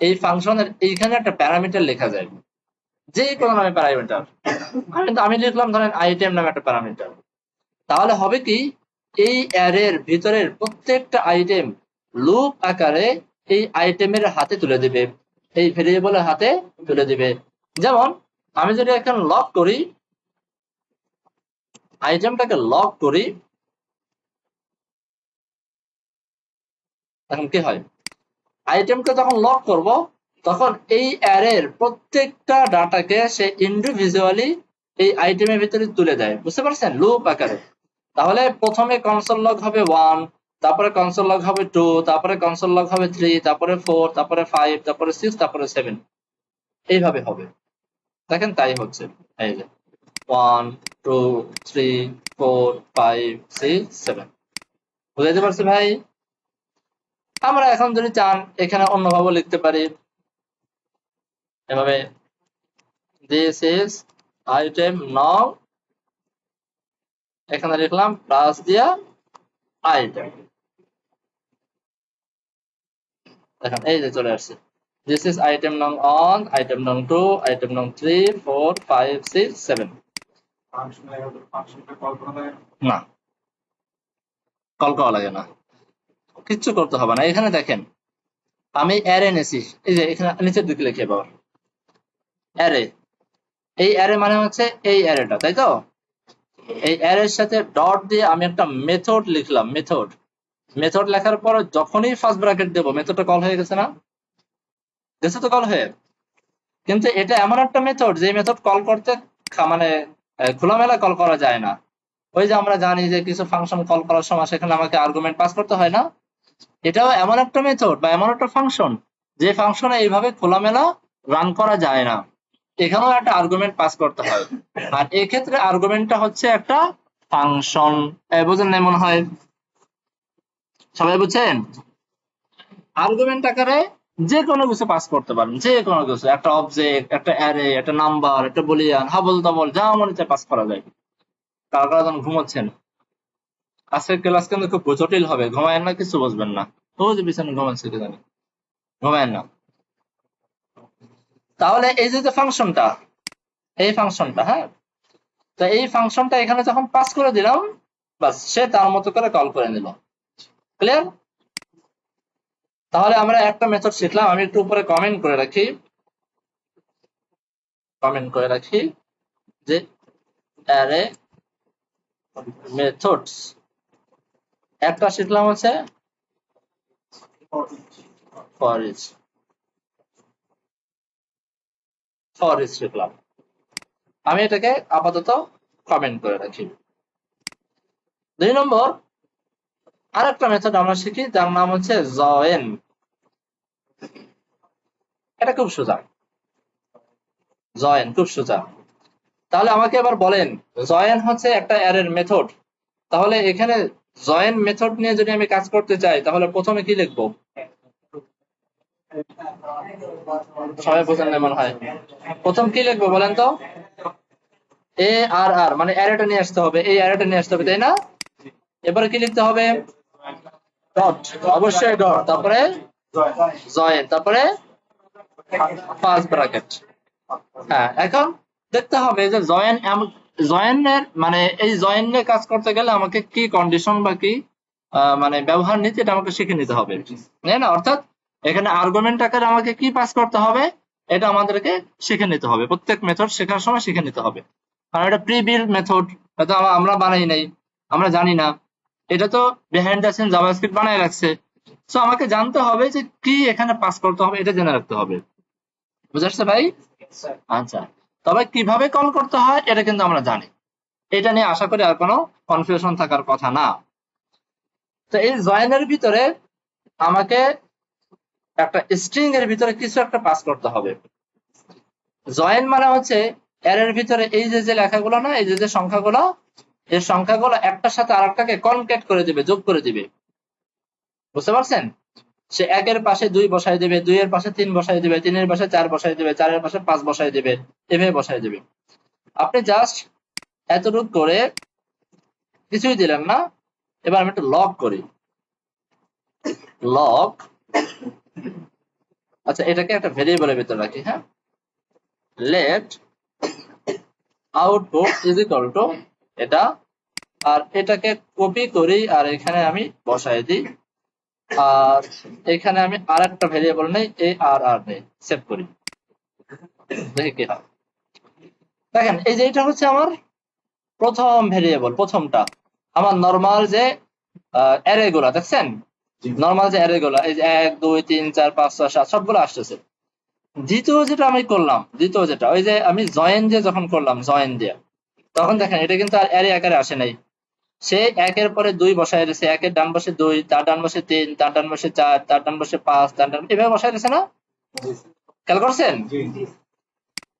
এই ফাংশনের এইখানে একটা প্যারামিটার লেখা যায়, যে কোনো নামে প্যারামিটার। আমি লিখলাম ধরেন আইটেম নামে একটা প্যারামিটার। তাহলে হবে কি, এই অ্যারের ভিতরের প্রত্যেকটা আইটেম লুপ আকারে এই আইটেমের হাতে তুলে দিবে, এই ভেরিয়েবলের হাতে তুলে দিবে। যেমন আমি যদি এখন লক করি, আইটেমটাকে লক করি, তখন কি হয়, আইটেমকে যখন লক করব, তখন এই অ্যারের প্রত্যেকটা ডাটাকে সে ইন্ডিভিজুয়ালি এই আইটেমের ভিতরে তুলে দেয়, বুঝতে পারছেন? লুপ আকারে। তাহলে প্রথমে কনসোল লগ হবে 1, তারপরে কনসোল লগ হবে 2, তারপরে কনসোল লগ হবে 3, তারপরে 4, তারপরে 5, তারপরে 6, তারপরে 7, এইভাবে হবে। দেখেন তাই হচ্ছে। এই যে 1 2 3 4 5 6 7, বুঝাইতে পারছি ভাই? আমরা এখন যদি চান এখানে অন্যভাবে লিখতে পারি, এভাবে দিস ইজ আইটেম নং, এখানে লিখলাম প্লাস দিয়া আইটেম, দেখেন এই যে চলে আসছে। দিস ইজ আইটেম নং 1, আইটেম নং 2, আইটেম নং 3 4 5 6 7। না, কল করা লাগে না, কিচ্ছু করতে হবে না। এখানে দেখেন আমি অ্যারে এনেছি, এই যে এখানে নিচের দিকে লিখে পাওয়ার অ্যারে। এই অ্যারে মানে হচ্ছে এই অ্যারেটা, তাই তো? এই অ্যারের সাথে ডট দিয়ে আমি একটা মেথড লিখলাম, মেথড। মেথড লেখার পর যখনই ফার্স্ট ব্র্যাকেট দেবো, মেথডটা কল হয়ে গেছে না? গেছে তো কল হয়ে। কিন্তু এটা এমন একটা মেথড যে মেথড কল করতে মানে খোলামেলা কল করা যায় না। ওই যে আমরা জানি যে কিছু ফাংশন কল করার সময় সেখানে আমাকে আর্গুমেন্ট পাস করতে হয় না? এটাও এমন একটা মেথড বা এমন একটা ফাংশন যে ফাংশনে এইভাবে খোলামেলা রান করা যায় না, এখানেও একটা আর্গুমেন্ট পাস করতে হয়। আর এক্ষেত্রে আর্গুমেন্টটা হচ্ছে একটা ফাংশন। বুঝেন না মনে হয়? সবাই বুঝছেন? আর্গুমেন্ট আকারে যে কোনো কিছু পাস করতে পারেন, যে কোনো কিছু, একটা অবজেক্ট, একটা অ্যারে, একটা নাম্বার, একটা বুলিয়ান, হাবল তাবল যা মনে চায় পাস করা যায়। কার কারা যখন ঘুমোচ্ছেন, আজকের ক্লাস কিন্তু খুব জটিল হবে, ঘুমায়েন না, কিছু বুঝবেন না। ও যে বিছানে ঘুমাচ্ছে কি জানি, ঘুমায়েন না। তাহলে এই যে ফাংশনটা, এই ফাংশনটা, হ্যাঁ, তো এই ফাংশনটা এখানে যখন পাস করে দিলাম, বাস সে তার মতো করে কল করে নিল। ক্লিয়ার? তাহলে আমরা একটা মেথড শিখলাম, আমি একটু উপরে কমেন্ট করে রাখি, কমেন্ট করে রাখি যে অ্যারে মেথডস। একটা শিখলাম হচ্ছে ফর ইচ, ফর ইচ শিখলাম। আমি এটাকে আপাতত কমেন্ট করে রাখি। 2 নম্বর আরেকটা মেথড আমরা শিখি, যার নাম হচ্ছে জয়েন। এটা খুব সোজা, জয়েন খুব সোজা। তাহলে আমাকে এবার বলেন, জয়েন হচ্ছে একটা অ্যারের মেথড, তাহলে এখানে জয়েন মেথড নিয়ে যদি আমি কাজ করতে চাই তাহলে প্রথমে কি লিখবো? সবাই বোঝেন না মনে হয়। প্রথম কি লিখবো বলেন তো? এ আর আর মানে অ্যারেটা নিয়ে আসতে হবে, এই অ্যারেটা নিয়ে আসতে হবে, তাই না? এবারে কি লিখতে হবে? ডট, অবশ্যই ডট, তারপরে জয়েন, তারপরে ফার্স্ট ব্র্যাকেট। হ্যাঁ, এখন দেখতে হবে যে জয়েনের মানে এই জয়েন নিয়ে কাজ করতে গেলে আমাকে কি কন্ডিশন বা কি মানে ব্যবহার নীতি, এটা আমাকে শিখে নিতে হবে, তাই না? অর্থাৎ এখানে আর্গুমেন্ট আকারে আমাকে কি পাস করতে হবে এটা আমাদেরকে শিখে নিতে হবে, প্রত্যেক মেথড শেখার সময় শিখে নিতে হবে। কারণ এটা প্রি বিল্ড মেথড, এটা আমরা বানাই নাই, আমরা জানি না, এটা তো বিহাইন্ড দ্য সিন জাভাস্ক্রিপ্ট বানায় রাখছে। সো আমাকে জানতে হবে যে কি এখানে পাস করতে হবে, এটা জেনে রাখতে হবে। বুঝে আসছে ভাই? আচ্ছা, তবে কিভাবে কল করতে হয় এটা কিন্তু আমরা জানি, এটা নিয়ে আশা করি আর কোনো কনফিউশন থাকার কথা না। তো এই জয়েনের ভিতরে আমাকে একটা স্ট্রিং এর ভিতরে কিছু একটা পাস করতে হবে। জয়েন মানে হচ্ছে অ্যারের ভিতরে এই যে লেখাগুলো না, এই যে সংখ্যাগুলো, এই সংখ্যাগুলো একটার সাথে আরেকটাকে কনক্যাট করে দিবে, যোগ করে দিবে। বুঝতে পারছেন? সে 1 এর পাশে 2 বসাই দিবে, 2 এর পাশে 3 বসাই দিবে, 3 এর পাশে 4 বসাই দিবে, 4 এর পাশে 5 বসাই দিবে, এভাবে বসাই দিবে। আপনি জাস্ট এতটুকু করে কিছুই দিলেন না। এবার আমি একটু লগ করি, লগ, আচ্ছা এটাকে একটা ভেরিয়েবলের ভিতরে রাখি, হ্যাঁ, let output is equal to এটা, আর এটাকে কপি করি আর এখানে আমি বসাই দিই, আর এখানে আমি আর একটা ভেরিয়েবল নেই, এ আর আর নেই, সেভ করি, দেখি কি হয়। দেখেন এই যে এটা হচ্ছে আমার প্রথম ভেরিয়েবল, প্রথমটা আমার নরমাল যে অ্যারে গুলা দেখছেন, নরমাল যে অ্যারে গুলা, এই যে 1 2 3 4 5 6 7 সবগুলো আসতেছে। দ্বিতীয় যেটা আমি করলাম, দ্বিতীয় যেটা ওই যে আমি জয়েন দিয়ে যখন করলাম, জয়েন দিয়ে, তখন দেখেন এটা কিন্তু আর অ্যারে আকারে আসে নাই, সে 1 এর পরে 2 বসায় দিয়েছে, 1 এর ডান পাশে 2, তার ডান পাশে 3, তার ডান পাশে 4, তার ডান পাশে 5, তার ডান, এভাবে বসায় দিয়েছে না? খেয়াল করছেন?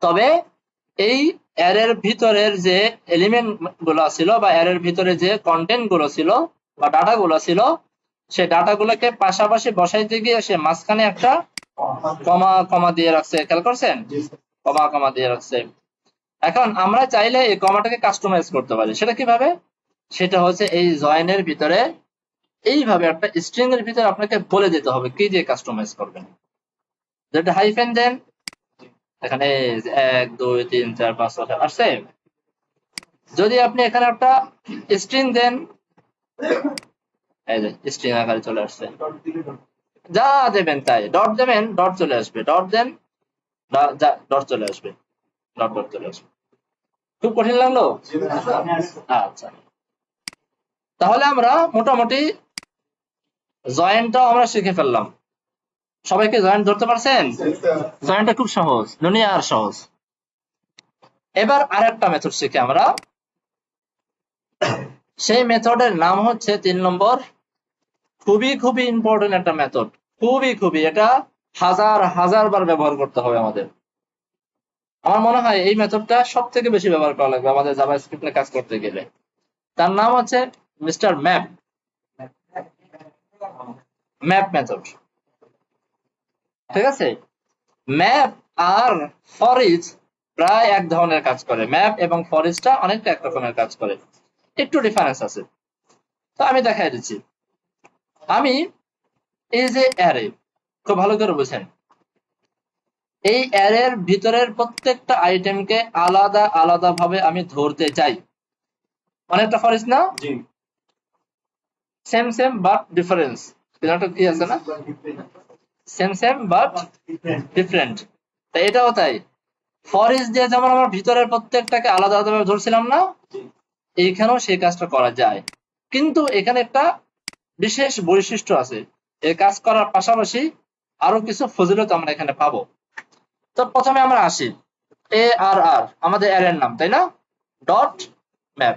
তবে এই অ্যারের ভিতরের যে এলিমেন্ট গুলো ছিল বা অ্যারের ভিতরে যে কন্টেন্ট গুলো ছিল বা ডাটা গুলো ছিল, সেই ডাটা গুলোকে পাশাপাশি বসাইতে গিয়ে সে মাঝখানে একটা কমা কমা দিয়ে রাখছে, খেয়াল করছেন? কমা কমা দিয়ে রাখছে। এখন আমরা চাইলে এই কমাটাকে কাস্টমাইজ করতে পারি। সেটা কিভাবে? সেটা হচ্ছে এই জয়েনের ভিতরে এইভাবে একটা স্ট্রিং এর ভিতরে আপনাকে বলে দিতে হবে কি দিয়ে কাস্টমাইজ করবেন। যেটা হাইফেন দেন, এখানে 1 2 3 4 5 6 আসছে। যদি আপনি এখানে একটা স্ট্রিং দেন, এই যে স্ট্রিং আকারে চলে আসছে, যা দেবেন তাই, ডট দেবেন ডট চলে আসবে, ডট দেন ডট চলে আসবে, ডট ডট চলে আসবে। খুব কঠিন লাগলো? আচ্ছা, তাহলে আমরা মোটামুটি জয়েন্টটাও আমরা শিখে ফেললাম। সবাইকে জয়েন্ট ধরতে পারছেন? জয়েন্টটা খুব সহজ, দুনিয়ার সহজ। এবার আরেকটা মেথড শিখি আমরা। সেই মেথডের নাম হচ্ছে 3 নম্বর, খুবই খুবই ইম্পর্টেন্ট একটা মেথড, খুবই এটা হাজার হাজার বার ব্যবহার করতে হবে আমাদের। আমার মনে হয় এই মেথডটা সব থেকে বেশি ব্যবহার করা লাগবে আমাদের জাভাস্ক্রিপ্ট নিয়ে কাজ করতে গেলে। তার নাম হচ্ছে মিস্টার ম্যাপ, ম্যাপ মেথড। ঠিক আছে? ম্যাপ আর ফর ইচ প্রায় এক ধরনের কাজ করে, ম্যাপ এবং ফর ইচটা অনেকটা এক রকমের কাজ করে, একটু ডিফারেন্স আছে। তো আমি দেখাই দিচ্ছি। আমি এই যে অ্যারে, খুব ভালো করে বুঝেন, এই অ্যারের ভিতরের প্রত্যেকটা আইটেমকে আলাদা আলাদা ভাবে আমি ধরতে চাই। অনেকটা ফর ইচ না? সেম সেম বাট ডিফারেন্স, এটা কি আছে না? Same same but different. তাই এটাও তাই, ফর ইচ দিয়ে যেমন আমার ভিতরের প্রত্যেকটাকে আলাদা আলাদা ভাবে ধরছিলাম না, এইখানেও সেই কাজটা করা যায়। কিন্তু এখানে একটা বিশেষ বৈশিষ্ট্য আছে, এই কাজ করার পাশাপাশি আরো কিছু ফজিলত আমরা এখানে পাবো। তো প্রথমে আমরা আসি, এ আর আর আমাদের অ্যারের নাম, তাই না? ডট ম্যাপ,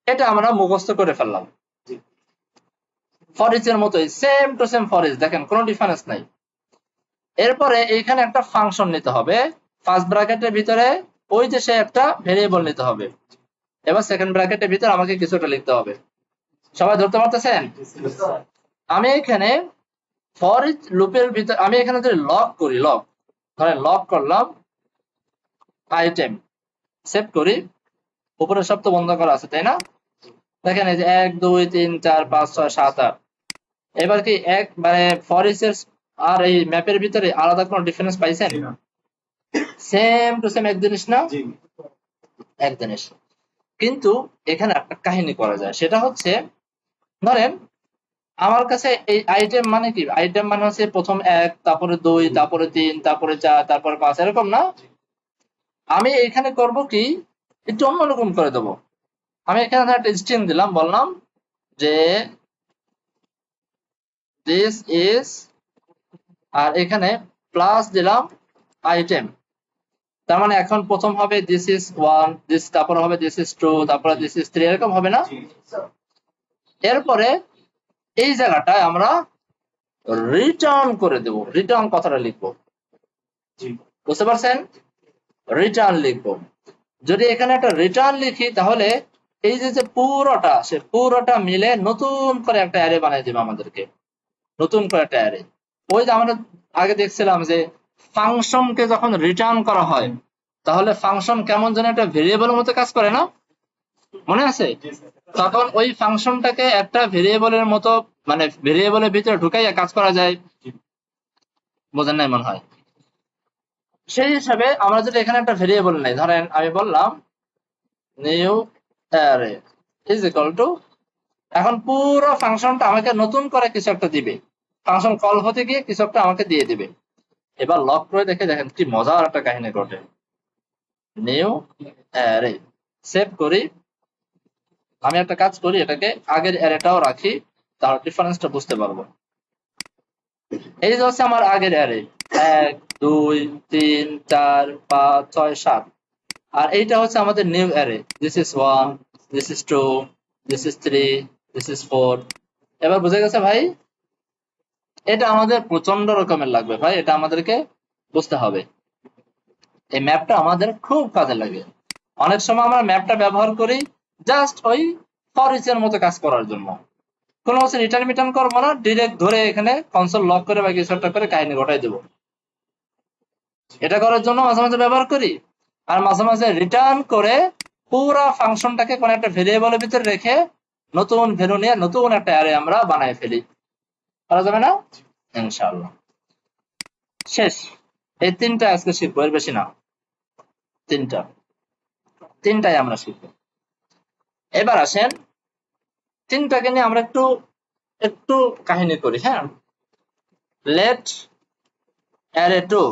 এটা আমরা মুখস্থ করে ফেললাম। ফর ইচ এর মতোই same to same for each, দেখেন কোনো ডিফারেন্স নাই। এরপরে এইখানে একটা ফাংশন নিতে হবে, ফার্স্ট ব্র্যাকেটের ভিতরে ওই যে সে একটা ভেরিয়েবল নিতে হবে, এবার সেকেন্ড ব্র্যাকেটের ভিতরে আমাকে কিছুটা লিখতে হবে। সবাই ধরতে পারতেছেন? আমি এখানে ফর ইচ লুপের ভিতরে আমি এখানে যদি লক করি, লক ধরেন লক করলাম আইটেম, সেভ করি, উপরে সব তো বন্ধ করা আছে তাই না? দেখেন এই যে 1 2 3 4 5 6 7 8, এবার কি এক মানে ফর ইচ এর আর এই ম্যাপের ভিতরে আলাদা কোনো ডিফারেন্স পাইছেন? সেম টু সেম এক জিনিস না? এক জিনিস। কিন্তু এখানে একটা কাহিনী করা যায়, সেটা হচ্ছে ধরেন আমার কাছে এই আইটেম মানে কি, আইটেম মানে হচ্ছে প্রথম 1 তারপরে 2 তারপরে 3 তারপরে 4 তারপরে 5 এরকম না? আমি এখানে করব কি, একটু অন্যরকম করে দেব। আমি এখানে একটা স্ট্রিং দিলাম, বললাম যে দিস ইজ, আর এখানে প্লাস দিলাম আইটেম। তার মানে এখন প্রথম হবে দিস ইজ 1, দিস তারপর হবে দিস ইজ 2, তারপরে দিস ইজ 3, এরকম হবে না? এরপরে এই জায়গাটায় আমরা রিটার্ন করে দেব, রিটার্ন কথাটা লিখবো, বুঝতে পারছেন? রিটার্ন লিখবো। যদি এখানে একটা রিটার্ন লিখি তাহলে এই যে যে পুরোটা, সে পুরোটা মিলে নতুন করে একটা অ্যারে বানিয়ে দেবে আমাদেরকে, নতুন করে একটা অ্যারে। ওই যে আমরা আগে দেখছিলাম যে ফাংশনকে যখন রিটার্ন করা হয় তাহলে ফাংশন কেমন যেন একটা ভেরিয়েবলের মতো কাজ করে না, মনে আছে? তখন ওই ফাংশনটাকে একটা ভেরিয়েবলের মতো মানে ভেরিয়েবলের ভিতরে ঢুকাইয়া কাজ করা যায়, বোঝেন নাই মনে হয়? সেই হিসাবে আমরা যদি এখানে একটা ভেরিয়েবল নেই, ধরেন আমি বললাম new array is equal two, এখন পুরো ফাংশনটা আমাকে নতুন করে কিছু একটা দিবে, ফাংশন কল হতে গিয়ে কিছু একটা আমাকে দিয়ে দিবে। এবার লক করে দেখে দেখেন কি মজার একটা কাহিনী ঘটে। নিউ অ্যারে, সেভ করি, আমি একটা কাজ করি, এটাকে আগের অ্যারেটাও রাখি, তার ডিফারেন্সটা বুঝতে পারবো। এই যে হচ্ছে আমার আগের অ্যারে 1 2 3 4 5 6 7, আর এইটা হচ্ছে আমাদের new array, this is 1, this is 2, this is 3, this is 4। এবার বুঝে গেছে ভাই? এটা আমাদের প্রচন্ড রকমের লাগবে ভাই, এটা আমাদেরকে বুঝতে হবে। এই ম্যাপটা আমাদের খুব কাজে লাগে। অনেক সময় আমরা ম্যাপটা ব্যবহার করি জাস্ট ওই ফর ইচ এর মতো কাজ করার জন্য। কোনো কিছু রিটার্ন মিটার্ন করবো না, ডিরেক্ট ধরে এখানে কনসোল লক করে বা কিছু একটা করে কাহিনী ঘটাই দেবো। এটা করার জন্য মাঝে মাঝে ব্যবহার করি, আর মাঝে মাঝে রিটার্ন করে পুরা ফাংশনটাকে কোনো একটা ভেরিয়েবলের ভিতরে রেখে নতুন ভ্যালু নিয়ে নতুন একটা অ্যারে আমরা বানাই ফেলি। করা যাবে না? ইনশাআল্লাহ। শেষ। এই তিনটা আজকে শিখবো, এর বেশি না। তিনটাই আমরা শিখবো। এবার আসেন তিনটাকে নিয়ে আমরা একটু একটু কাহিনী করি। হ্যাঁ, let array 2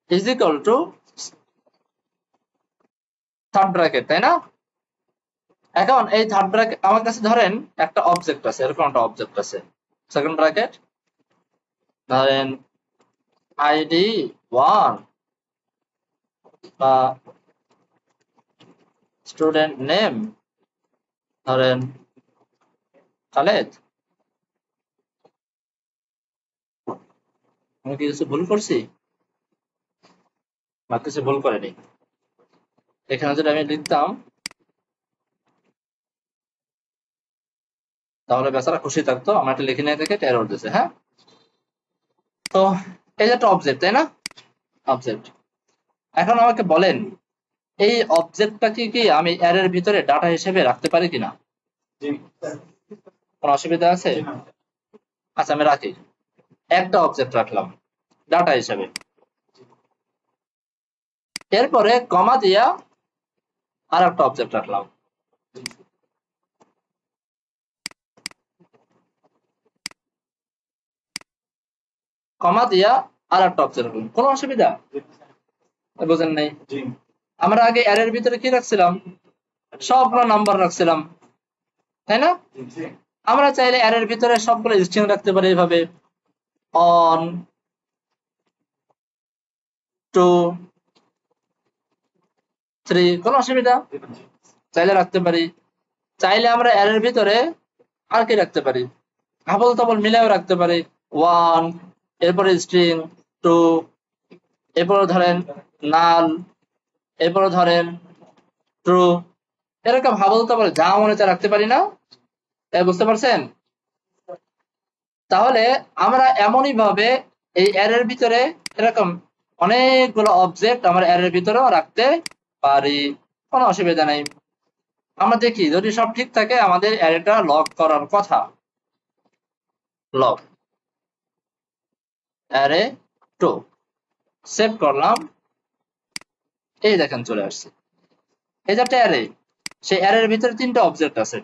is equal to third bracket, তাই না? এখন এই থার্ড ব্র্যাকেট আমার কাছে ধরেন একটা অবজেক্ট আছে, এরকম একটা অবজেক্ট আছে, সেকেন্ড ব্র্যাকেট ধরেন আইডি 1 বা স্টুডেন্ট নেম ধরেন খালেদ। আমি কি কিছু ভুল করছি? বা কিছু ভুল করেনি? এখানে যদি আমি লিখতাম তাহলে বেচারা খুশি থাকতো, আমার একটা লিখে নিয়ে থেকে এরর দিছে। হ্যাঁ, তো এই যে একটা অবজেক্ট, তাই না? অবজেক্ট। এখন আমাকে বলেন এই অবজেক্টটাকে কি আমি অ্যারের ভিতরে ডাটা হিসেবে রাখতে পারি কিনা? কোনো অসুবিধা আছে? আচ্ছা, আমি রাখি। একটা অবজেক্ট রাখলাম ডাটা হিসেবে, এরপরে কমা দিয়া আর একটা অবজেক্ট রাখলাম। কমা দিয়া আর একটা অবজেক্ট রাখলাম। কোনো অসুবিধা? বুঝেন নাই? আমরা আগে অ্যারের ভিতরে কি রাখছিলাম? সবগুলো নাম্বার রাখছিলাম, তাই না? আমরা চাইলে অ্যারের ভিতরে সবগুলো স্ট্রিং রাখতে পারি, এইভাবে অন 2 3, কোনো অসুবিধা? চাইলে রাখতে পারি। চাইলে আমরা অ্যারের ভিতরে আর কি রাখতে পারি? আবল তাবল মিলাও রাখতে পারি। 1, এরপরে স্ট্রিং 2, এরপরে ধরেন নাল, এরপরে ধরেন ট্রু, এরকম হাবল তাবল যা মনে চায় রাখতে পারি না? তাই বুঝতে পারছেন? তাহলে আমরা এমনই ভাবে এই অ্যারের ভিতরে এরকম অনেকগুলো অবজেক্ট আমরা অ্যারের ভিতরেও রাখতে পারি, কোনো অসুবিধা নেই। আমরা দেখি যদি সব ঠিক থাকে আমাদের অ্যারেটা লক করার কথা। লক অ্যারে 2 সেভ করলাম, এই দেখেন চলে আসছে। এই যে একটা অ্যারে, সেই অ্যারের ভিতরে তিনটা অবজেক্ট আছে।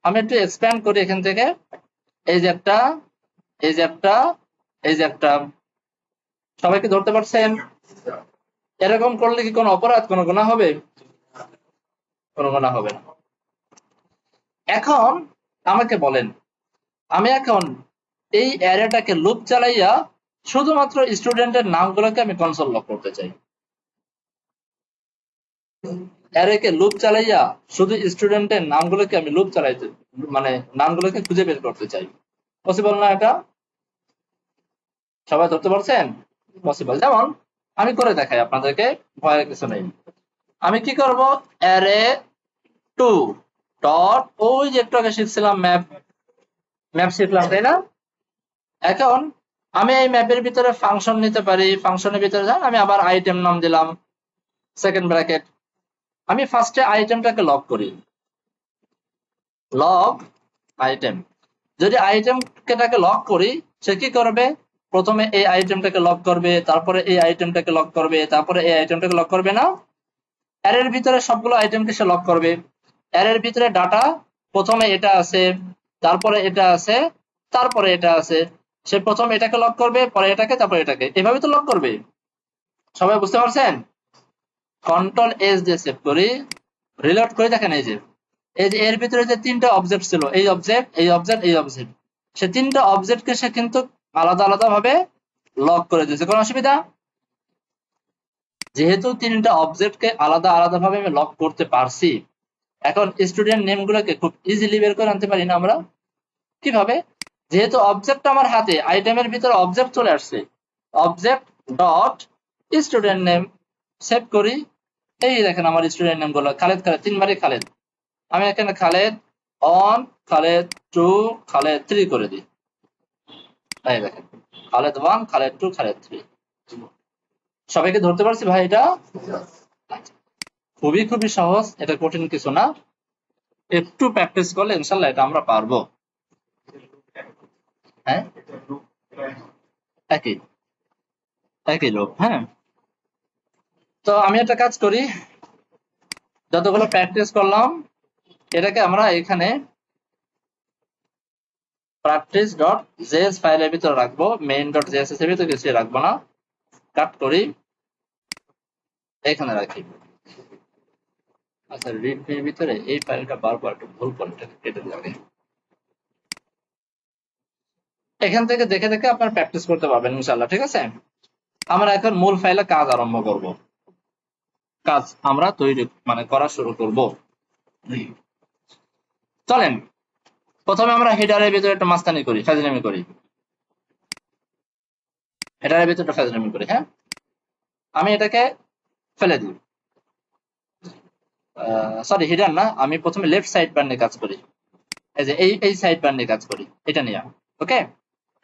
আমি একটু এক্সপ্যান্ড করি এখান থেকে। এই যে একটা, এই যে একটা, এই যে একটা। সবাইকে ধরতে পারছেন? এরকম করলে কি কোনো অপরাধ, কোনো গুনাহ হবে? কোনো গুনাহ হবে না। এখন আমাকে বলেন, আমি এখন এই অ্যারেটাকে লুপ চালাইয়া শুধুমাত্র স্টুডেন্টের নামগুলোকে আমি কনসোল লক করতে চাই। অ্যারেকে লুপ চালাইয়া শুধু স্টুডেন্টের নামগুলোকে আমি লুপ চালাইতে, মানে নামগুলোকে খুঁজে বের করতে চাই। পসিবল না এটা? সবাই ধরতে পারছেন? পসিবল। যেমন আমি করে দেখাই আপনাদেরকে, ভয়ের কিছু নেই। আমি কি করব, অ্যারে 2 ডট, ওই যে একটু আগে শিখছিলাম ম্যাপ, ম্যাপ শিখলাম তাই না? এখন আমি এই ম্যাপের ভিতরে ফাংশন নিতে পারি। ফাংশনের ভিতরে যান, আমি আবার আইটেম নাম দিলাম, সেকেন্ড ব্র্যাকেট। আমি ফার্স্টে আইটেমটাকে লক করি, লক আইটেম। যদি আইটেমটাকে লক করি, সে কি করবে? প্রথমে এই আইটেমটাকে লক করবে, তারপরে এই আইটেমটাকে লক করবে, তারপরে এই আইটেমটাকে লক করবে না? অ্যারের ভিতরে সবগুলো আইটেমকে সে লক করবে। অ্যারের ভিতরে ডাটা প্রথমে এটা আছে, তারপরে এটা আছে, তারপরে এটা আছে। সে প্রথম এটাকে লক করবে, পরে এটাকে, তারপরে এটাকে, এভাবে তো লক করবে। সবাই বুঝতে পারছেন? কন্ট্রোল এস দিয়ে সেভ করি, রিলোড করে দেখেন। এই যে এর ভিতরে যে তিনটা অবজেক্ট ছিল, এই অবজেক্ট, এই অবজেক্ট, এই অবজেক্ট, সে তিনটা অবজেক্টকে সে কিন্তু আলাদা আলাদা ভাবে লক করে দিয়েছে। কোনো অসুবিধা? যেহেতু তিনটা অবজেক্টকে আলাদা আলাদা ভাবে আমি লক করতে পারছি, এখন স্টুডেন্ট নেম গুলোকে খুব ইজিলি বের করে আনতে পারি না আমরা? কিভাবে? যেহেতু অবজেক্ট আমার হাতে, আইটেমের ভিতরে অবজেক্ট চলে আসছে, object dot student name save করি। এই দেখেন আমার স্টুডেন্ট নেম গুলো খালেদ, খালেদ, তিনবারই খালেদ। আমি এখানে খালেদ 1, খালেদ 2, খালেদ 3 করে দিই। এই দেখেন খালেদ 1, খালেদ 2, খালেদ 3। সবাইকে ধরতে পারছি ভাই? এটা খুবই খুবই সহজ, এটা কঠিন কিছু না। একটু প্র্যাকটিস করলে ইনশাল্লাহ এটা আমরা পারবো। হ্যাঁ, একই একই লোক। হ্যাঁ, তো আমি একটা কাজ করি, যতগুলো প্র্যাকটিস করলাম এটাকে আমরা এখানে প্র্যাকটিস ডট জেএস ফাইলের ভিতরে রাখবো, মেইন ডট জেএসএস এর ভিতরে কিছু রাখবো না। কাট করি, এখানে রাখি। আচ্ছা, রিডমির ভিতরে এই ফাইলটা বারবার একটু ভুল করে কেটে যাবে। এখান থেকে দেখে দেখে আপনার প্র্যাকটিস করতে পারবেন ইনশাআল্লাহ। ঠিক আছে, আমরা এখন মূল ফাইলে কাজ আরম্ভ করব। কাজ আমরা তৈরি করা শুরু করব। চলেন প্রথমে আমরা হেডারের ভিতরে একটা মাস্তানি করি, ফাজলামি করি। হেডারের ভিতরে একটা ফাজলামি করি। হ্যাঁ, আমি এটাকে ফেলে দিই। সরি, হেডার না, আমি প্রথমে লেফট সাইড বার নিয়ে কাজ করি। এই যে এই সাইড বার নিয়ে কাজ করি, এটা নিয়ে। ওকে,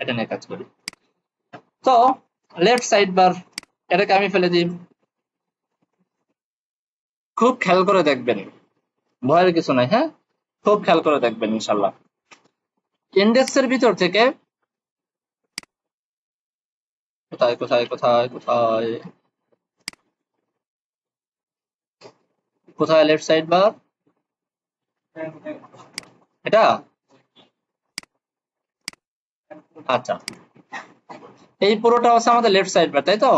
এটা নিয়ে কাজ করি। তো লেফট সাইড বার এটাকে আমি ফেলে দিই। খুব খেয়াল করে দেখবেন, ভয়ের কিছু নাই। হ্যাঁ, খুব খেয়াল করে দেখবেন ইনশাল্লাহ। ইন্ডেক্সের ভিতর থেকে কোথায় কোথায় কোথায় কোথায় কোথায় লেফট সাইড বার, এটা। আচ্ছা, এই পুরোটা হচ্ছে আমাদের লেফট সাইড বার, তাই তো?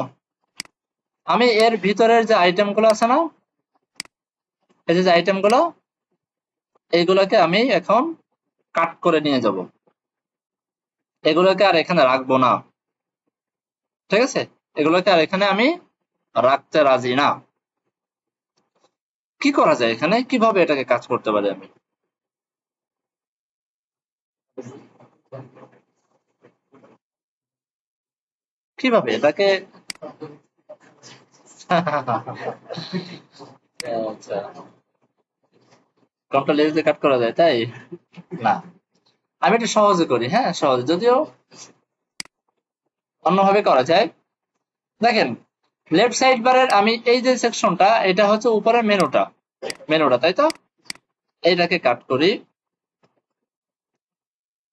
আমি এর ভিতরের যে আইটেম গুলো আছে না, এই যে আইটেম গুলো, এইগুলোকে আমি এখন কাট করে নিয়ে যাব। এগুলোকে আর এখানে রাখবো না। ঠিক আছে, এগুলোকে আর এখানে আমি রাখতে রাজি না। কি করা যায় এখানে, কিভাবে এটাকে কাজ করতে পারি আমি? কিভাবে এটাকে আচ্ছা, কন্ট্রোল এস দিয়ে কাট করা যায়, তাই না? আমি এটা সহজে করি। হ্যাঁ, সহজে, যদিও অন্যভাবে করা যায়। দেখেন, লেফট সাইড বারের আমি এই যে সেকশনটা, এটা হচ্ছে উপরের মেনুটা, তাই তো? এইটাকে কাট করি,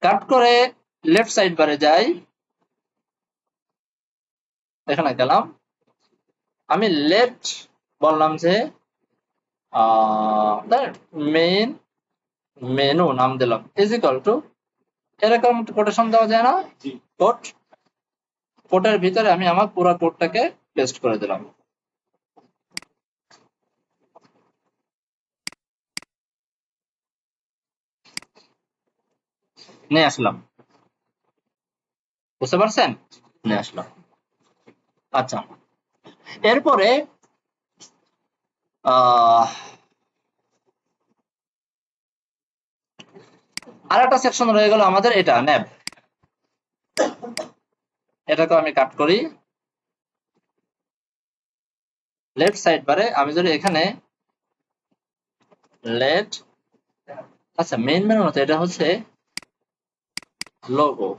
কাট করে লেফট সাইড বারে যাই, এখানে গেলাম। আমি লেফট বললাম যে মেইন মেনু নাম দিলাম ইজ ইকুয়াল টু, এরকম কোটেশন দেওয়া যায় না? কোট, কোটের ভিতরে আমি আমার পুরো কোডটাকে পেস্ট করে দিলাম। নিয়ে আসলাম, বুঝতে পারছেন? নিয়ে আসলাম। আচ্ছা, এরপরে আর একটা সেকশন রয়ে গেল আমাদের, এটা ন্যাব। এটাকে আমি কাট করি, লেফট সাইড বারে আমি যদি এখানে লেট, আচ্ছা মেইন মেনু না তো, এটা হচ্ছে লোগো,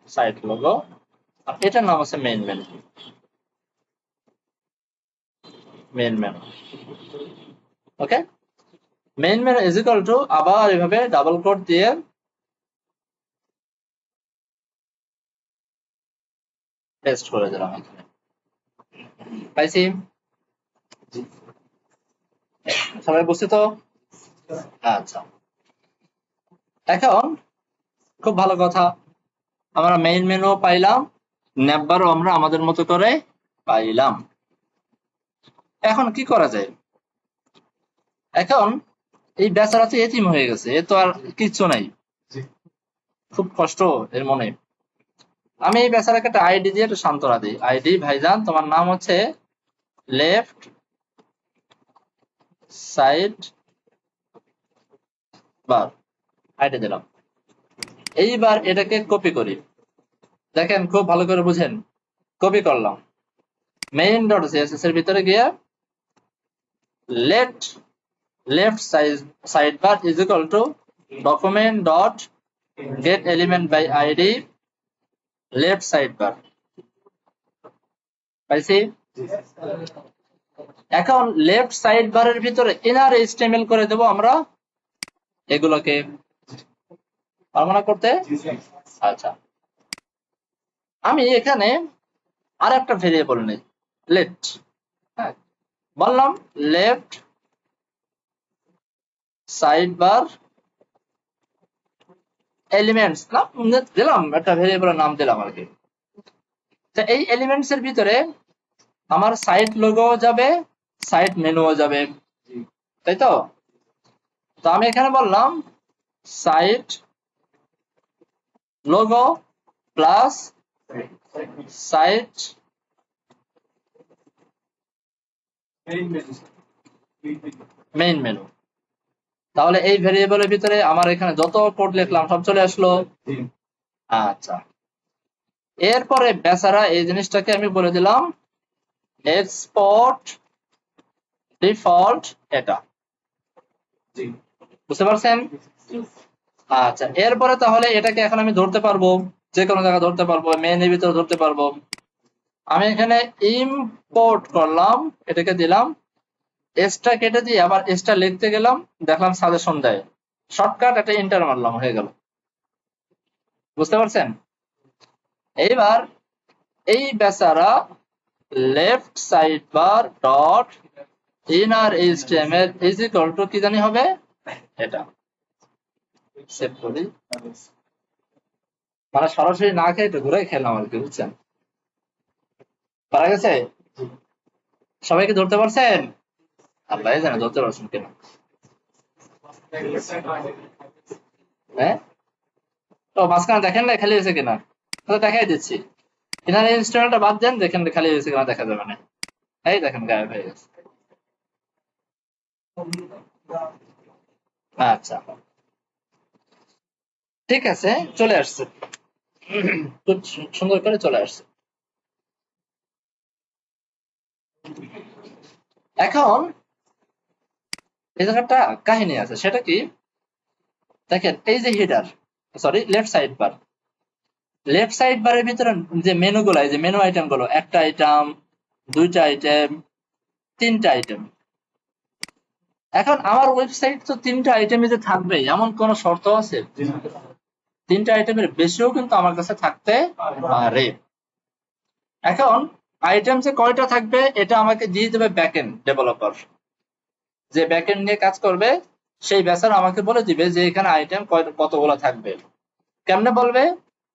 সাইট লোগো, আর এটার নাম হচ্ছে main menu. Main menu, okay. Main menu is equal two, আবার এভাবে ডাবল কোট দিয়ে পেস্ট করে দিলাম এখানে। পাইছি? সবাই বুঝছি তো? আচ্ছা, এখন খুব ভালো কথা, আমরা মেইন মেনু পাইলাম, ন্যাববারও আমরা আমাদের মতো করে পাইলাম। এখন কি করা যায়? এখন এই বেচারা তো এতিম হয়ে গেছে, এ তো আর কিচ্ছু নাই, খুব কষ্ট এর মনে। আমি এই বেচারাকে একটা আইডি দিয়ে একটু সান্ত্বনা দিই। আইডি ভাইজান, তোমার নাম হচ্ছে লেফট সাইড বার, আইডি দিলাম। এইবার এটাকে কপি করি, দেখেন খুব ভালো করে বুঝেন, কপি করলাম মেইন ডট সিএসএস এর ভিতরে গিয়ে let left side bar is equal to document dot get element by ID left side bar. পাইছি? এখন লেফট সাইড বারের ভিতরে ইনার এইচটিএমএল করে দেব আমরা এগুলোকে, পারবো না করতে? আচ্ছা, আমি এখানে আর একটা ভেরিয়েবল নেই লেট, হ্যাঁ বললাম লেফট সাইড বার এলিমেন্টস নাম দিলাম, একটা ভেরিয়েবলের নাম দিলাম আর কি। তো এই এলিমেন্টস এর ভিতরে আমার সাইট লোগো যাবে, সাইট মেনুও যাবে, তাই তো? তো আমি এখানে বললাম site logo plus site main menu. তাহলে এই ভেরিয়েবলের ভিতরে আমার এখানে যত কোড লিখলাম সব চলে আসলো। আচ্ছা, এরপরে বেচারা এই জিনিসটাকে আমি বলে দিলাম এক্সপোর্ট ডিফল্ট এটা, বুঝতে পারছেন? আচ্ছা, এরপরে তাহলে এটাকে এখন আমি ধরতে পারবো, যে কোনো জায়গায় ধরতে পারবো, মেইনের ভিতরে ধরতে পারবো। আমি এখানে ইম্পোর্ট করলাম, এটাকে দিলাম, এসটা কেটে দিয়ে আবার এসটা লিখতে গেলাম, দেখলাম সাজেশন দেয়, শর্টকাট একটা এন্টার মারলাম, হয়ে গেল। বুঝতে পারছেন? এইবার এই বেচারা left side bar dot inner HTML is equal two কি জানি হবে এটা, সেভ করি, মানে সরাসরি না খেয়ে একটু ঘুরে খেলাম আর কি, বুঝছেন? পারা গেছে? সবাইকে ধরতে পারছেন? আল্লাহ জানে ধরতে পারছেন কিনা। হ্যাঁ, তো মাঝখানে দেখেন না খালি হয়েছে কিনা, দেখাই দিচ্ছি। ইনার ইনস্টলটা বাদ দেন, দেখেন খালি হয়েছে কিনা দেখা যাবে না। এই দেখেন গায়েব হয়ে গেছে। আচ্ছা, ঠিক আছে, চলে আসছে, খুব সুন্দর করে চলে আসছে। এখন এই জায়গাটা কাহিনী আছে, সেটা কি দেখেন, এই যে হিডার, সরি লেফট সাইড বার, লেফট সাইড বারের ভিতরে যে মেনু গুলো, এই যে মেনু আইটেম গুলো, একটা আইটেম, দুইটা আইটেম, তিনটা আইটেম। এখন আমার ওয়েবসাইট তো তিনটা আইটেমে যে থাকবে এমন কোন শর্ত আছে? তিনটা আইটেমের বেশিও কিন্তু আমার কাছে থাকতে পারে। এখন আইটেম যে কয়টা থাকবে এটা আমাকে দিয়ে দেবে ব্যাকএন্ড ডেভেলপার, যে ব্যাকএন্ড নিয়ে কাজ করবে সেই বেচারা আমাকে বলে দিবে যে এখানে আইটেম কতগুলো থাকবে। কেমনে বলবে?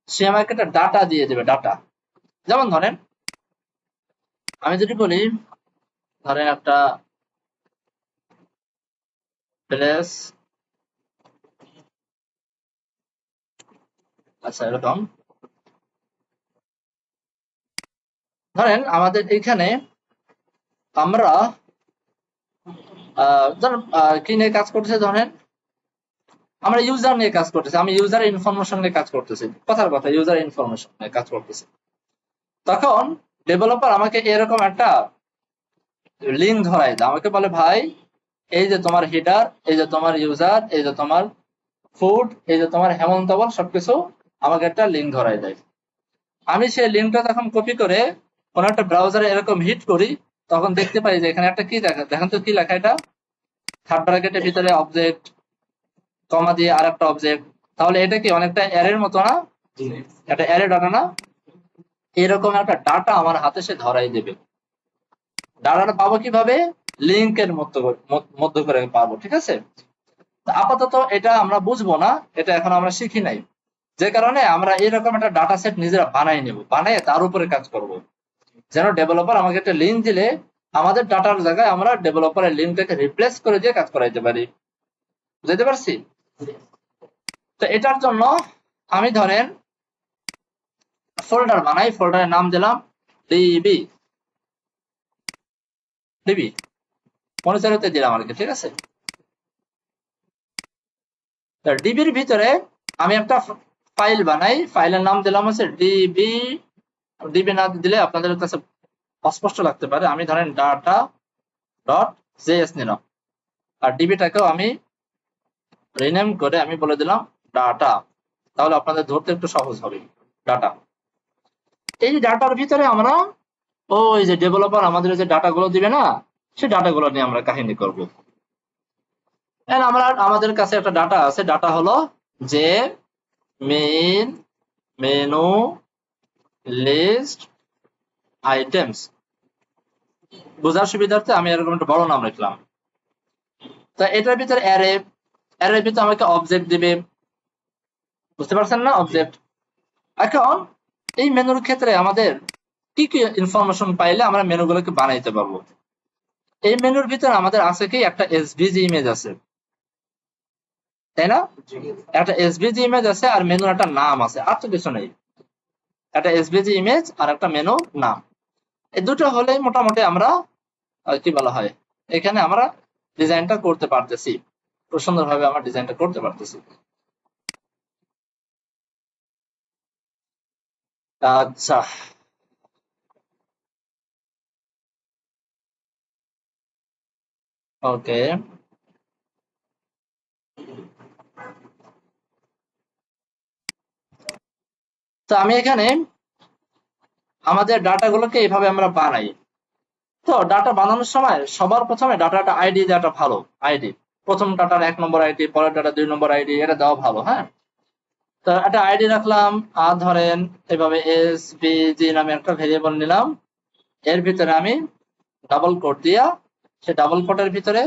সে আমাকে একটা ডাটা দিয়ে দেবে, ডাটা। যেমন ধরেন আমি যদি বলি, ধরেন একটা প্লেস, আচ্ছা এরকম ধরেন আমাদের এখানে আমরা ধরেন কি নিয়ে কাজ করতেছে, ধরেন আমরা ইউজার নিয়ে কাজ করতেছি, আমি ইউজার ইনফরমেশন নিয়ে কাজ করতেছি, কথার কথা ইউজার ইনফরমেশন নিয়ে কাজ করতেছি। তখন ডেভেলপার আমাকে এরকম একটা লিঙ্ক ধরাই দেয়, আমাকে বলে ভাই এই যে তোমার হিডার, এই যে তোমার ইউজার, এই যে তোমার ফুড, এই যে তোমার হেমন্ত বল, সবকিছু আমাকে একটা লিঙ্ক ধরাই দেয়। আমি সেই লিঙ্কটা তখন কপি করে কোন একটা ব্রাউজারে এরকম হিট করি, তখন দেখতে পাই যে এখানে একটা কি দেখা, দেখেন তো কি লেখা, এটা থার্ড ব্র্যাকেটের ভিতরে অবজেক্ট, কমা দিয়ে আর একটা অবজেক্ট। তাহলে এটা কি অনেকটা অ্যারের মতো না? একটা অ্যারে ডাটা না? এরকম একটা ডাটা আমার হাতে সে ধরাই দেবে। ডাটাটা পাবো কিভাবে? লিঙ্কের মধ্য করে পাবো, ঠিক আছে? আপাতত এটা আমরা বুঝবো না, এটা এখন আমরা শিখি নাই, যে কারণে আমরা এরকম একটা ডাটা সেট নিজেরা বানাই নেব, বানিয়ে তার উপরে কাজ করব, যেন ডেভেলপার আমাকে একটা লিঙ্ক দিলে আমাদের ডাটার জায়গায় আমরা ডেভেলপারের লিঙ্কটাকে রিপ্লেস করে দিয়ে কাজ করাইতে পারি। বুঝতে পারছি? তো এটার জন্য আমি ধরেন ফোল্ডার বানাই, ফোল্ডারের নাম দিলাম ডিবি, ডিবি মনিটরেতে দিলাম আর কি, ঠিক আছে? ডিবির ভিতরে আমি একটা ফাইল বানাই, ফাইলের নাম দিলাম হচ্ছে ডিবি। ডিবি না দিলে আপনাদের কাছে অস্পষ্ট লাগতে পারে, আমি ধরেন ডাটা ডট জেএস নিলাম, আর ডিবিটাকেও আমি রিনেম করে আমি বলে দিলাম ডাটা, তাহলে আপনাদের ধরতে একটু সহজ হবে। ডাটা, এই ডাটার ভিতরে আমরা ওই যে ডেভেলপার আমাদের যে ডাটাগুলো দিবে না, সেই ডাটাগুলো নিয়ে আমরা কাহিনী করব। আমরা আমাদের কাছে একটা ডাটা আছে, ডাটা হলো যে মেইন, মেনু, লিস্ট, আইটেমস। বোঝার সুবিধার্থে আমি এরকম একটা বড় নাম রাখলাম। তো এটার ভিতরে অ্যারে, অ্যারের ভিতরে আমাকে অবজেক্ট দিবে, বুঝতে পারছেন না? অবজেক্ট। এখন এই মেনুর ক্ষেত্রে আমাদের কি কি ইনফরমেশন পাইলে আমরা মেনুগুলোকে বানাইতে পারবো। এই মেনুর ভিতরে আমাদের আছে কি একটা এসভিজি ইমেজ আছে, তাই না? একটা এসভিজি ইমেজ আছে আর মেনুর একটা নাম আছে, আর তো কিছু নেই। একটা এসভিজি ইমেজ আর একটা মেনু নাম, এই দুটো হলেই মোটামুটি আমরা কি বলা হয় এখানে আমরা ডিজাইনটা করতে পারতেছি, খুব সুন্দরভাবে আমরা ডিজাইনটা করতে পারতেছি। আচ্ছা, ওকে। তো আমি এখানে আমাদের ডাটাগুলোকে এইভাবে আমরা বানাই। তো ডাটা বানানোর সময় সবার প্রথমে ডাটাটা আইডি দেওয়াটা ভালো। আইডি, প্রথম ডাটার 1 নম্বর আইডি, পরের ডাটা 2 নম্বর আইডি, এটা দেওয়া ভালো। হ্যাঁ, তো একটা আইডি রাখলাম, আর ধরেন এভাবে এস বি জি নামে একটা ভেরিয়েবল নিলাম, এর ভিতরে আমি ডাবল কোট দিয়া, সে ডাবল কোটের ভিতরে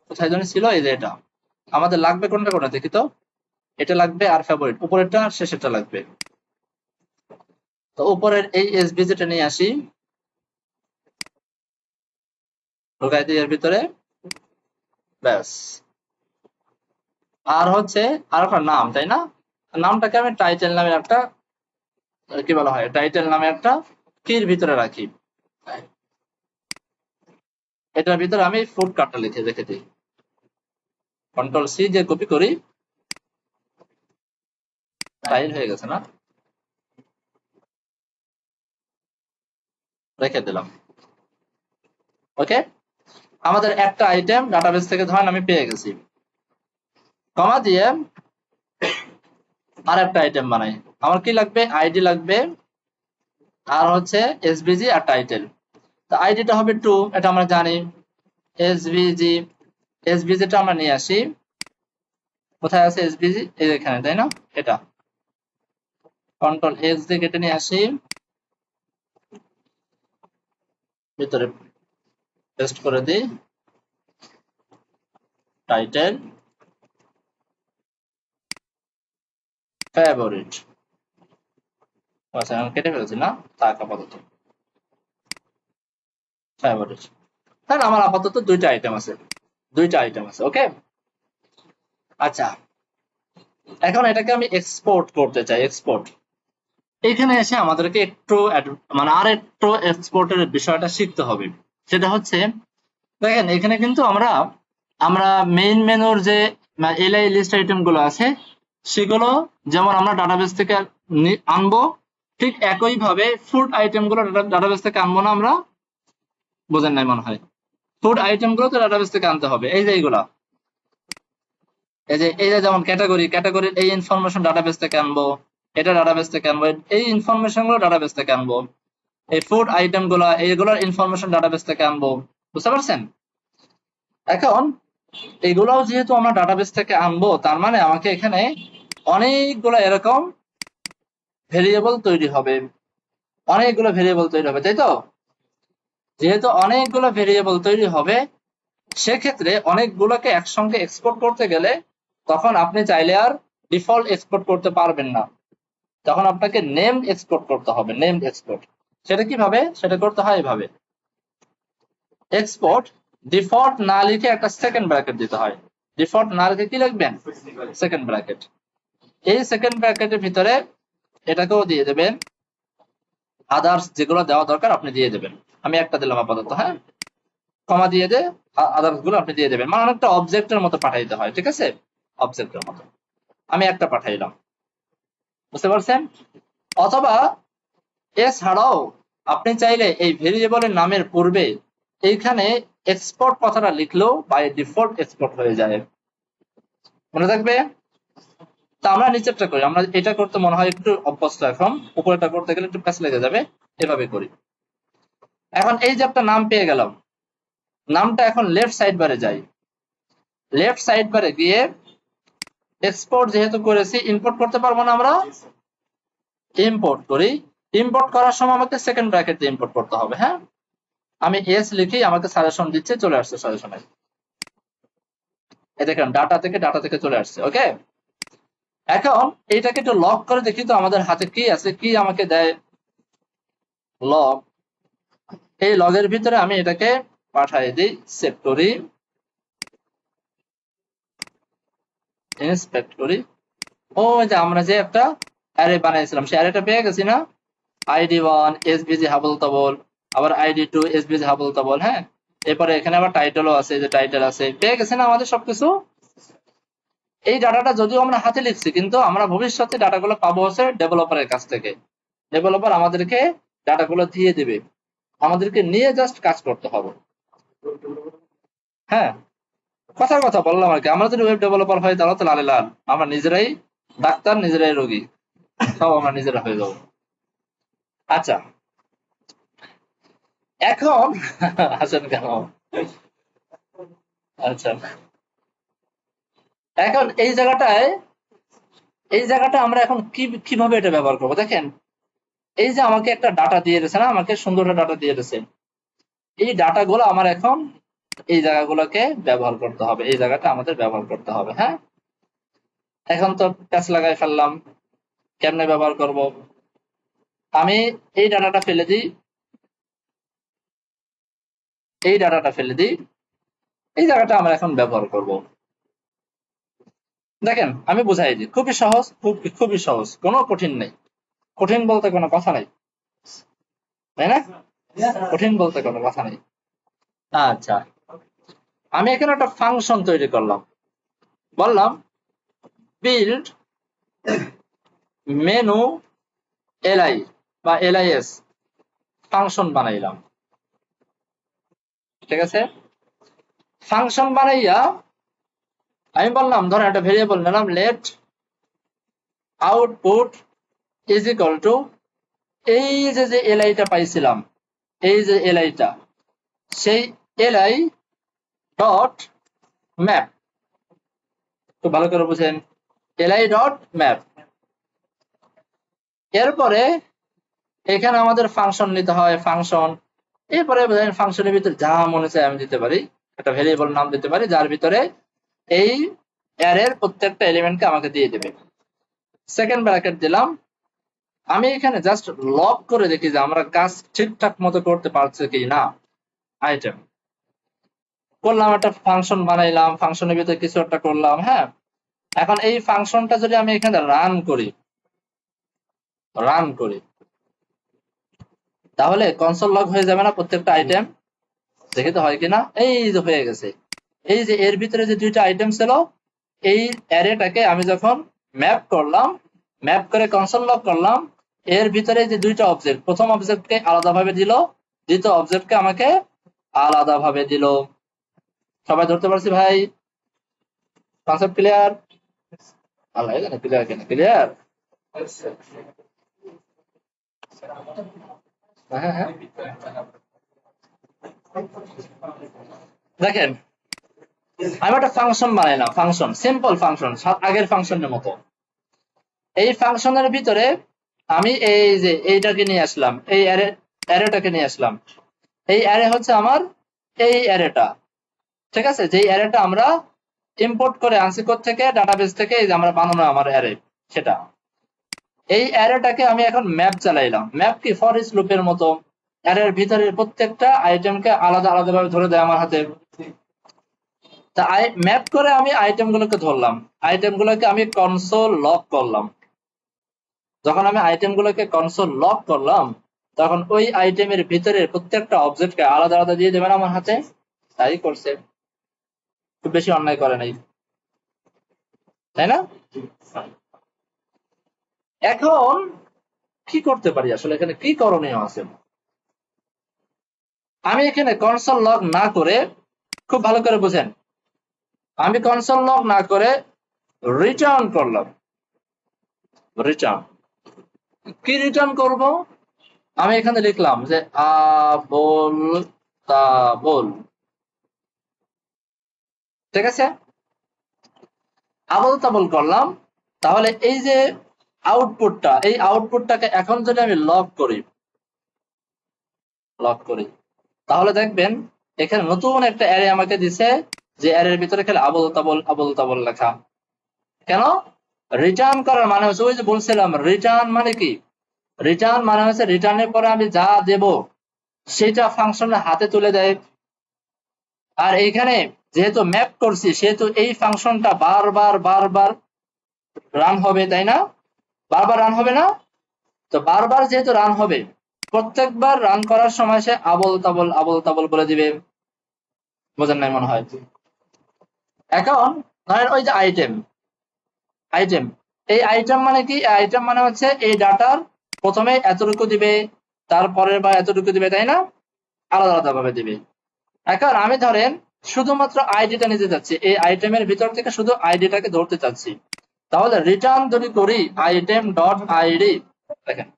কোথায় জানি ছিল, এই যে এটা আমাদের লাগবে, কোনটা কোনটা দেখি তো, এটা লাগবে আর ফেভারিট উপরেরটা আর শেষেরটা লাগবে। তো উপরের এই এস বি যেটা নিয়ে আসি, ঢোকাই দিই এর ভিতরে, ব্যাস। আর হচ্ছে আর একটা নাম, তাই না? নামটাকে আমি টাইটেল নামে একটা কি বলা হয়, টাইটেল নামে একটা কির ভিতরে রাখি। এটার ভিতরে আমি ফুড কার্ডটা লিখে রেখে দিই, কন্ট্রোল সি দিয়ে কপি করি, টাইল হয়ে গেছে না, রেখে দিলাম। ওকে, আমাদের একটা আইটেম ডাটাবেস থেকে ধরেন আমি পেয়ে গেছি, কমা দিয়ে আর একটা আইটেম বানাই। আমার কি লাগবে, আইডি লাগবে, আর হচ্ছে এসভিজি আর টাইটেল। তো আইডিটা হবে 2, এটা আমরা জানি। এসভিজি, এসভিজিটা আমরা নিয়ে আসি, কোথায় আছে এসভিজি, এই এখানে, তাই না? এটা কন্ট্রোল এক্স দিয়ে কেটে নিয়ে আসি, ভিতরে পেস্ট করে দিই, টাইটেল, ফেভারিট। আচ্ছা, আমি কেটে ফেলেছি না, থাক আপাতত ফেভারিট। তাহলে আমার আপাতত দুইটা আইটেম আছে, দুইটা আইটেম আছে। ওকে, আচ্ছা, এখন এটাকে আমি এক্সপোর্ট করতে চাই, এক্সপোর্ট। এখানে এসে আমাদেরকে একটু মানে আর একটু এক্সপোর্টের বিষয়টা শিখতে হবে। সেটা হচ্ছে, দেখেন এখানে কিন্তু আমরা আমরা মেইন মেনুর যে এলআই লিস্ট আইটেম গুলো আছে, সেগুলো যেমন আমরা ডাটাবেস থেকে আনবো, ঠিক একই ভাবে ফুড আইটেম গুলো ডাটাবেস থেকে আনবো না আমরা? বোঝেন নাই মনে হয়। ফুড আইটেম গুলো তো ডাটাবেস থেকে আনতে হবে, এই যে এইগুলা, এই যে যেমন ক্যাটাগরি, ক্যাটাগরির এই ইনফরমেশন ডাটাবেস থেকে আনবো, এটা ডাটাবেস থেকে আনবো, এই ইনফরমেশন গুলো ডাটাবেস থেকে আনবো, এই ফুড আইটেম গুলা এইগুলোর ইনফরমেশন ডাটাবেস থেকে আনবো। বুঝতে পারছেন? এখন এগুলাও যেহেতু আমরা ডাটাবেস থেকে আনবো, তার মানে আমাকে এখানে অনেকগুলো এরকম ভেরিয়েবল তৈরি হবে, অনেকগুলো ভেরিয়েবল তৈরি হবে, তাই তো? যেহেতু অনেকগুলো ভেরিয়েবল তৈরি হবে, সেক্ষেত্রে অনেকগুলোকে একসঙ্গে এক্সপোর্ট করতে গেলে তখন আপনি চাইলে আর ডিফল্ট এক্সপোর্ট করতে পারবেন না, তখন আপনাকে নেম এক্সপোর্ট করতে হবে, নেম এক্সপোর্ট। সেটা কিভাবে, সেটা করতে হয় এভাবে, এক্সপোর্ট ডিফল্ট না লিখে একটা সেকেন্ড ব্র্যাকেট দিতে হয়। ডিফল্ট না লিখে কি লিখবেন, সেকেন্ড ব্র্যাকেট। এই সেকেন্ড ব্র্যাকেটের ভিতরে এটাকেও দিয়ে দেবেন, আদার্স যেগুলো দেওয়া দরকার আপনি দিয়ে দেবেন। আমি একটা দিলাম আপাতত, হ্যাঁ, কমা দিয়ে দে, আদার্স গুলো আপনি দিয়ে দেবেন, মানে অনেকটা অবজেক্টের মতো পাঠাইতে হয়, ঠিক আছে? অবজেক্টের মতো আমি একটা পাঠাইলাম। বুঝতে পারছেন? অথবা এছাড়াও আপনি চাইলে এই ভেরিয়েবলের নামের পূর্বে এইখানে এক্সপোর্ট কথাটা লিখলেও বাই ডিফল্ট এক্সপোর্ট হয়ে যায়। মনে থাকবে? তা আমরা নিচেরটা করি, আমরা এটা করতে মনে হয় একটু অভ্যস্ত, এখন উপরেটা করতে গেলে একটু প্যাচ লেগে যাবে, এভাবে করি। এখন এই যে একটা নাম পেয়ে গেলাম, নামটা এখন লেফট সাইড বারে যাই, লেফট সাইড বারে গিয়ে এক্সপোর্ট যেহেতু করেছি, ইম্পোর্ট করতে পারবো না আমরা, ইম্পোর্ট করি। ইম্পোর্ট করার সময় আমাকে সেকেন্ড ব্র্যাকেট দিয়ে ইম্পোর্ট করতে হবে। হ্যাঁ, আমি এস লিখি, আমাকে সাজেশন দিচ্ছে, চলে আসছে সাজেশনে। এই দেখেন ডাটা থেকে চলে আসছে। ওকে, এখন এইটাকে একটু লক করে দেখি তো আমাদের হাতে কি আছে, কি আমাকে দেয় লগ। এই লগের ভিতরে আমি এটাকে পাঠিয়ে দিই, সেভ করি, ইন্সপেক্ট করি। ও যে আমরা যে একটা অ্যারে বানাইছিলাম, সেই অ্যারেটা পেয়ে গেছি না? ID1 SVG হাবল তাবল, আবার ID2 SVG হাবল তাবল। হ্যাঁ, এরপরে এখানে আবার টাইটেলও আছে, যে টাইটেল আছে, পেয়ে গেছে না আমাদের সবকিছু? এই ডাটাটা যদিও আমরা হাতে লিখছি, কিন্তু আমরা ভবিষ্যতে ডাটাগুলো পাবো হচ্ছে ডেভেলপারের কাছ থেকে। ডেভেলপার আমাদেরকে ডাটাগুলো দিয়ে দিবে, আমাদেরকে নিয়ে জাস্ট কাজ করতে হবে। হ্যাঁ, কথার কথা বললাম আর কি। আমরা যদি ওয়েব ডেভেলপার হয় তাহলে তো লালে লাল, আমরা নিজেরাই ডাক্তার, নিজেরাই রোগী, সব আমরা নিজেরা হয়ে যাবো। আচ্ছা, এখন আসেন কেন? আচ্ছা, এখন এই জায়গাটা আমরা এখন কিভাবে এটা ব্যবহার করবো দেখেন। এই যে আমাকে একটা ডাটা দিয়ে দিয়েছে না, আমাকে সুন্দর একটা ডাটা দিয়ে দিয়েছে, এই ডাটাগুলো আমার এখন এই জায়গাগুলোকে ব্যবহার করতে হবে, এই জায়গাটা আমাদের ব্যবহার করতে হবে। হ্যাঁ, এখন তো প্যাচ লাগাই ফেললাম, কেমনে ব্যবহার করব? আমি এই ডাটাটা ফেলে দিই, এই ডাটাটা ফেলে দিই, এই জায়গাটা আমরা এখন ব্যবহার করব। দেখেন আমি বুঝাই দিই, খুবই সহজ, খুবই সহজ, কোনো কঠিন নেই। কঠিন বলতে কোনো কথা নেই, তাই না? কঠিন বলতে কোনো কথা নেই। আচ্ছা, আমি এখানে একটা ফাংশন তৈরি করলাম, বললাম বিল্ড মেনু এলআই বা এলআইএস ফাংশন বানাইলাম। ঠিক আছে, ফাংশন বানাইয়া আমি বললাম, ধরেন একটা ভেরিয়েবল নিলাম, let output is equal to, এই যে এলআইটা পাইছিলাম, এই যে এলআইটা, সেই এলআই ডট ম্যাপ। তো ভালো করে বুঝেন, এলআই ডট ম্যাপ। এরপরে এখানে আমাদের ফাংশন নিতে হয়, ফাংশন। এরপরে ফাংশনের ভিতরে যা মনে চায় আমি দিতে পারি, একটা ভেরিয়েবল নাম দিতে পারি, যার ভিতরে এই অ্যারের প্রত্যেকটা এলিমেন্টকে আমাকে দিয়ে দেবে। সেকেন্ড ব্র্যাকেট দিলাম, আমি এখানে জাস্ট লক করে দেখি যে আমরা কাজ ঠিকঠাক মতো করতে পারছি কি না। আইটেম করলাম, একটা ফাংশন বানাইলাম, ফাংশনের ভিতরে কিছু একটা করলাম। হ্যাঁ, এখন এই ফাংশনটা যদি আমি এখানে রান করি তাহলে কনসোল লগ হয়ে যাবে না প্রত্যেকটা আইটেম? দেখে তো হয় কিনা, এই যে হয়ে গেছে। এই যে এর ভিতরে যে দুইটা আইটেম ছিল, এই অ্যারেটাকে আমি যখন ম্যাপ করলাম, ম্যাপ করে কনসোল লগ করলাম, এর ভিতরে যে দুইটা অবজেক্ট, প্রথম অবজেক্টকে আলাদাভাবে দিল, দ্বিতীয় অবজেক্টকে আমাকে আলাদাভাবে দিল। সবাই ধরতে পারছি ভাই? Concept clear? আল্লাহ জানে ক্লিয়ার কিনা। ক্লিয়ার? হ্যাঁ হ্যাঁ, দেখেন আমি একটা ফাংশন বানাইলাম, ফাংশন, সিম্পল ফাংশন, আগের ফাংশনের মতো। এই ফাংশনের ভিতরে আমি এই যে এইটাকে নিয়ে আসলাম, এই অ্যারেটাকে নিয়ে আসলাম। এই অ্যারে হচ্ছে আমার এই অ্যারেটা। ঠিক আছে, যে অ্যারেটা আমরা ইম্পোর্ট করে আনছি থেকে, ডাটাবেস থেকে, এই যে আমরা বানানো আমার অ্যারে, সেটা। এই অ্যারেটাকে আমি এখন ম্যাপ চালাইলাম। ম্যাপ কি? ফর ইচ লুপের মতো অ্যারের ভিতরের প্রত্যেকটা আইটেমকে আলাদা আলাদা ভাবে ধরে দেয় আমার হাতে। তা ম্যাপ করে আমি আইটেম গুলোকে ধরলাম, আইটেম গুলোকে আমি কনসোল লক করলাম। যখন আমি আইটেম গুলোকে কনসোল লক করলাম, তখন ওই আইটেমের ভিতরের প্রত্যেকটা অবজেক্টকে আলাদা আলাদা দিয়ে দেবেন আমার হাতে। তাই করছে, খুব বেশি অন্যায় করে নাই, তাই না? এখন কি করতে পারি আসলে, এখানে কি করণীয় আছে? আমি এখানে কনসোল লগ না করে, খুব ভালো করে বুঝেন, আমি কনসোল লগ না করে রিটার্ন করলাম। রিটার্ন কি রিটার্ন করব? আমি এখানে লিখলাম যে আবল তাবল, ঠিক আছে, আবল তাবল করলাম। তাহলে এই যে আউটপুটটা, এই আউটপুটটাকে এখন যদি আমি লগ করি, তাহলে দেখবেন এখানে নতুন একটা অ্যারে আমাকে দিছে, যে অ্যারের ভিতরে খালি আবল তাবল লেখা। কেন? রিটার্ন করার মানে হচ্ছে, ওই যে বলছিলাম রিটার্ন মানে কি, রিটার্ন মানে হচ্ছে রিটার্নের পরে আমি যা দেব সেটা ফাংশনের হাতে তুলে দেয়। আর এইখানে যেহেতু ম্যাপ করছি, সেহেতু এই ফাংশনটা বারবার বারবার রান হবে, তাই না? বারবার রান হবে না? তো বারবার যেহেতু রান হবে, প্রত্যেকবার রান করার সময় সে আবল তাবল বলে দিবে। বোঝেন নাই মনে হয়। এখন ধরেন ওই যে আইটেম, আইটেম এই আইটেম মানে কি? আইটেম মানে হচ্ছে এই ডাটার প্রথমে এতটুকু দিবে, তারপরের বার এতটুকু দিবে, তাই না? আলাদা আলাদা ভাবে দিবে। এখন আমি ধরেন শুধুমাত্র আইডিটা নিতে চাচ্ছি, এই আইটেমের ভিতর থেকে শুধু আইডিটাকে ধরতে চাচ্ছি। তাহলে রিটার্ন যদি করি আইটেম ডট আইডি, দেখেন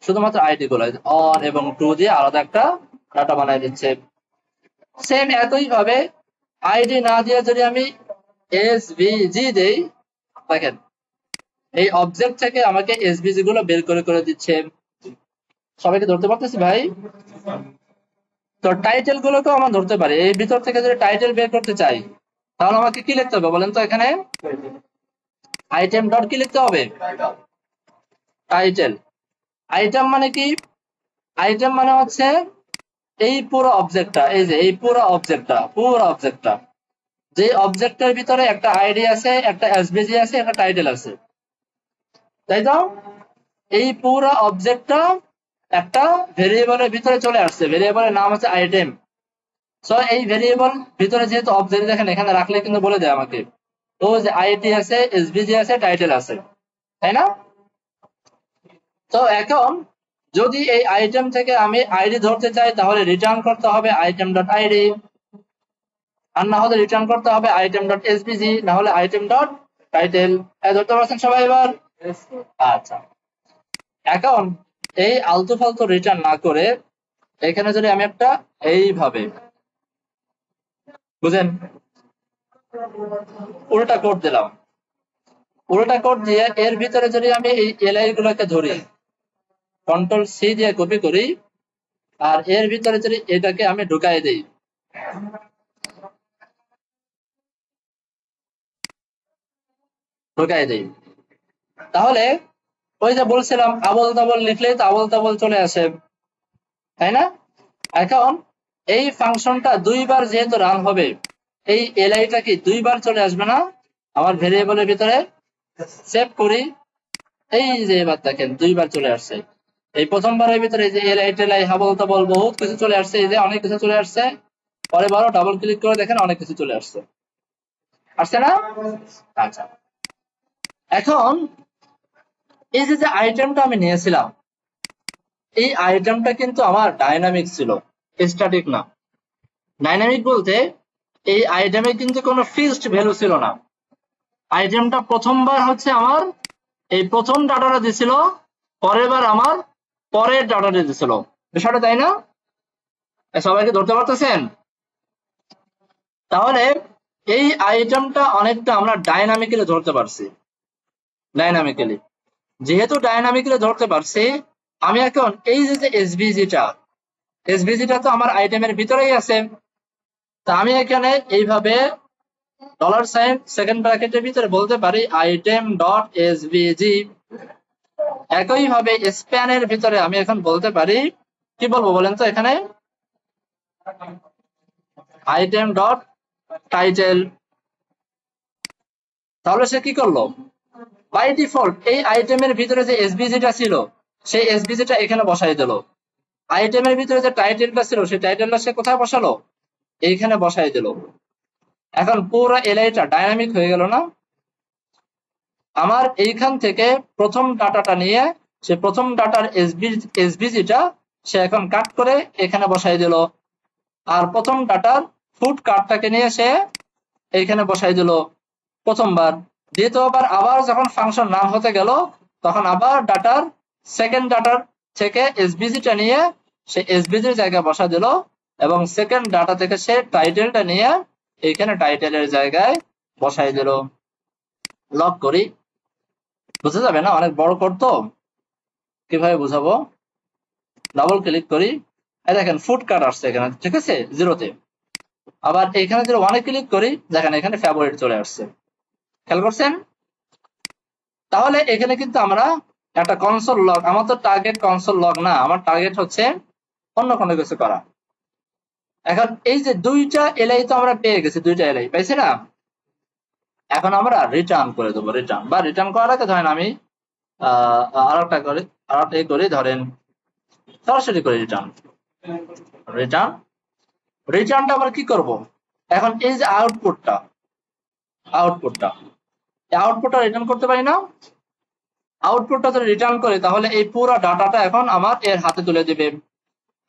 শুধুমাত্র আইডি গুলো অন এবং টু দিয়ে আলাদা একটা ডাটা বানাই দিচ্ছে। সেম একই ভাবে আইডি না দিয়ে যদি আমি এসভিজি দেই, দেখেন এই অবজেক্ট থেকে আমাকে এসভিজি গুলো বের করে করে দিচ্ছে। সবাইকে ধরতে পারতেছি ভাই? তো টাইটেল গুলোকেও আমরা ধরতে পারি। এই ভিতর থেকে যদি টাইটেল বের করতে চাই, তাহলে আমাকে কি লিখতে হবে বলেন তো? এখানে আইটেম ডট কি লিখতে হবে? টাইটেল। আইটেম মানে কি? আইটেম মানে হচ্ছে এই পুরো অবজেক্টটা, এই যে এই পুরো অবজেক্টটা, যে অবজেক্টের ভিতরে একটা আইডি আছে, একটা এসভিজি আছে, একটা টাইটেল আছে, তাই তো? এই পুরো অবজেক্টটা একটা ভেরিয়েবলের ভিতরে চলে আসছে, ভেরিয়েবলের নাম হচ্ছে আইটেম। সো এই ভেরিয়েবল ভিতরে যেহেতু অবজেক্ট, দেখেন এখানে রাখলে কিন্তু বলে দেয় আমাকে ও যে আইটি আছে, এসভিজি আছে, টাইটেল আছে, তাই না? তো এখন যদি এই আইটেম থেকে আমি আইডি ধরতে চাই, তাহলে রিটার্ন করতে হবে আইটেম ডট আইডি, আর না হলে রিটার্ন করতে হবে আইটেম ডট এসভিজি, না হলে আইটেম ডট টাইটেল। ধরতে পারছেন সবাই এবার? আচ্ছা, এখন এই আলতু ফালতু রিটার্ন না করে এখানে যদি আমি একটা এইভাবে, বুঝেন, উল্টা কোড দিলাম, উল্টা কোড দিয়ে এর ভিতরে যদি আমি এই এলআই গুলোকে ধরি, কন্ট্রোল সি দিয়ে কপি করি, আর এর ভিতরে যদি এটাকে আমি ঢুকাই দিই, তাহলে ওই যে বলছিলাম আবল তাবল লিখলেই তো আবল তাবল চলে আসে, তাই না? এখন এই ফাংশনটা দুইবার যেহেতু রান হবে, এই এলআইটা কি দুইবার চলে আসবে না আমার ভেরিয়েবলের ভিতরে? সেভ করি, এই যে এবার দেখেন দুইবার চলে আসছে। এই প্রথমবারের ভিতরে যে এলআই টেলাই হাবল তাবল বহুত কিছু চলে আসছে, এই যে অনেক কিছু চলে আসছে। পরে বারো ডাবল ক্লিক করে দেখেন অনেক কিছু চলে আসছে, আসছে না? আচ্ছা, এখন এই যে আইটেমটা আমি নিয়েছিলাম, এই আইটেমটা কিন্তু আমার ডাইনামিক ছিল, স্ট্যাটিক না। ডাইনামিক বলতে এই আইটেমে কিন্তু কোনো ফিক্সড ভ্যালু ছিল না। আইটেমটা প্রথমবার হচ্ছে আমার এই প্রথম ডাটাটা দিছিল, পরের বার আমার পরের ডাটাটা দিছিল, বিষয়টা তাই না? সবাইকে ধরতে পারতেছেন? তাহলে এই আইটেমটা অনেকটা আমরা ডাইনামিক্যালি ধরতে পারছি। ডাইনামিক্যালি যেহেতু ডাইনামিক্যালি ধরতে পারছি, আমি এখন এই যে এসভিজিটা তো আমার আইটেমের ভিতরেই আছে। তা আমি এখানে এইভাবে $সাইন সেকেন্ড ব্র্যাকেটের ভিতরে বলতে পারি আইটেম ডট এসভিজি। একই ভাবে স্প্যানের ভিতরে আমি এখন বলতে পারি, কি বলবো বলেন তো? এখানে আইটেম ডট টাইটেল। তাহলে সে কি করলো? বাই ডিফল্ট এই আইটেমের ভিতরে যে এসভিজিটা ছিল, সেই এসভিজিটা এখানে বসাই দিল। আইটেমের ভিতরে যে টাইটেলটা ছিল, সেই টাইটেলটা সে কোথায় বসালো? এইখানে বসাই দিল। এখন পুরো এলআইটা ডাইনামিক হয়ে গেল না? আমার এইখান থেকে প্রথম ডাটাটা নিয়ে সে প্রথম ডাটার এসবিজিটা সে এখন কাট করে এখানে বসাই দিল, আর প্রথম ডাটার ফুড কার্ডটাকে নিয়ে সে এইখানে বসাই দিল প্রথমবার। দ্বিতীয়বার আবার যখন ফাংশন রান হতে গেল তখন আবার ডাটার সেকেন্ড ডাটার থেকে এসবিজিটা নিয়ে সে এসবিজির জায়গায় বসা দিল, এবং সেকেন্ড ডাটা থেকে সে টাইটেলটা নিয়ে এইখানে টাইটেলের জায়গায় বসাই দিল। লক করি, বুঝা যাবে না, অনেক বড় করতো, কিভাবে বুঝাবো? ডাবল ক্লিক করি, এই দেখেন ফুড কার্ড আসছে এখানে, ঠিক আছে, জিরোতে। আবার এখানে যদি ওয়ানে ক্লিক করি, দেখেন এখানে ফেভারিট চলে আসছে, খেয়াল করছেন? তাহলে এখানে কিন্তু আমরা একটা কনসোল লগ, আমার তো টার্গেট কনসোল লগ না, আমার টার্গেট হচ্ছে অন্য কোনো কিছু করা। এখন এই যে দুইটা এলআই তো আমরা পেয়ে গেছি, দুইটা এলআই পাইছি না? এখন আমরা রিটার্ন করে দেবো, রিটার্ন বা রিটার্ন করার আগে ধরেন আমি আরেকটা করি, ধরেন সরাসরি করে রিটার্ন। রিটার্নটা আমরা কি করব? এখন এই যে আউটপুটটা রিটার্ন করতে পারি না? আউটপুটটা যদি রিটার্ন করি তাহলে এই পুরো ডাটাটা এখন আমার এর হাতে তুলে দিবে।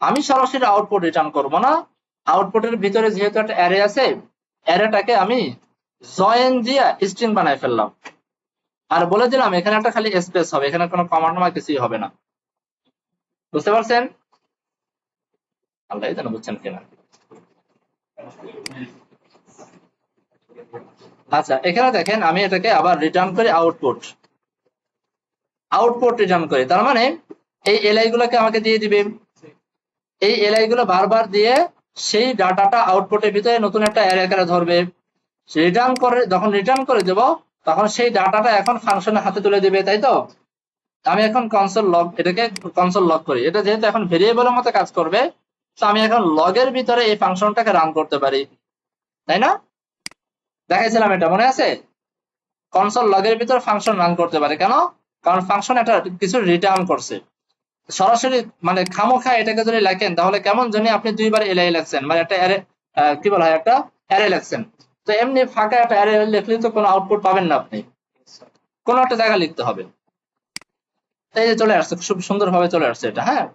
আমি সরাসরি আউটপুট রিটার্ন করব না, আউটপুটের ভিতরে যেহেতু একটা অ্যারে আছে, অ্যারেটাকে আমি জয়েন দিয়ে স্ট্রিং বানাই ফেললাম, আর বলে দিলাম এখানে একটা খালি স্পেস হবে, এখানে কোনো কমা টমা কিছুই হবে না। বুঝতে পারছেন? আল্লাহ জানে বুঝছেন কিনা। আচ্ছা, এখানে দেখেন আমি এটাকে আবার রিটার্ন করি আউটপুট রিটার্ন করি, তার মানে এই এলআই গুলোকে আমাকে দিয়ে দিবে। এই এলআই গুলো বারবার দিয়ে সেই ডাটাটা আউটপুটের ভিতরে নতুন একটা অ্যারে আকারে ধরবে। যখন রিটার্ন করে দেব তখন সেই ডাটাটা এখন ফাংশনের হাতে তুলে দিবে, তাই তো? আমি এখন এটাকে কনসোল লগ করি, এটা যেহেতু এখন ভেরিয়েবলের মতো কাজ করবে, তো আমি এখন লগের ভিতরে এই ফাংশনটাকে রান করতে পারি, তাই না? দেখাইছিলাম এটা, মনে আছে? কনসোল লগের ভিতরে ফাংশন রান করতে পারে, কেন? কারণ ফাংশন একটা কিছু রিটার্ন করছে। সরাসরি মানে খামোখা এটাকে যদি লেখেন তাহলে কেমন জানি আপনি দুইবার এলআই লেখছেন, মানে একটা অ্যারে, কি বলা হয়, একটা অ্যারে লেখছেন। তো এমনি ফাঁকা একটা অ্যারে লিখলে তো কোনো আউটপুট পাবেন না, আপনি কোনো একটা জায়গা লিখতে হবে। এই যে চলে আসছে, খুব সুন্দরভাবে চলে আসছে এটা। হ্যাঁ,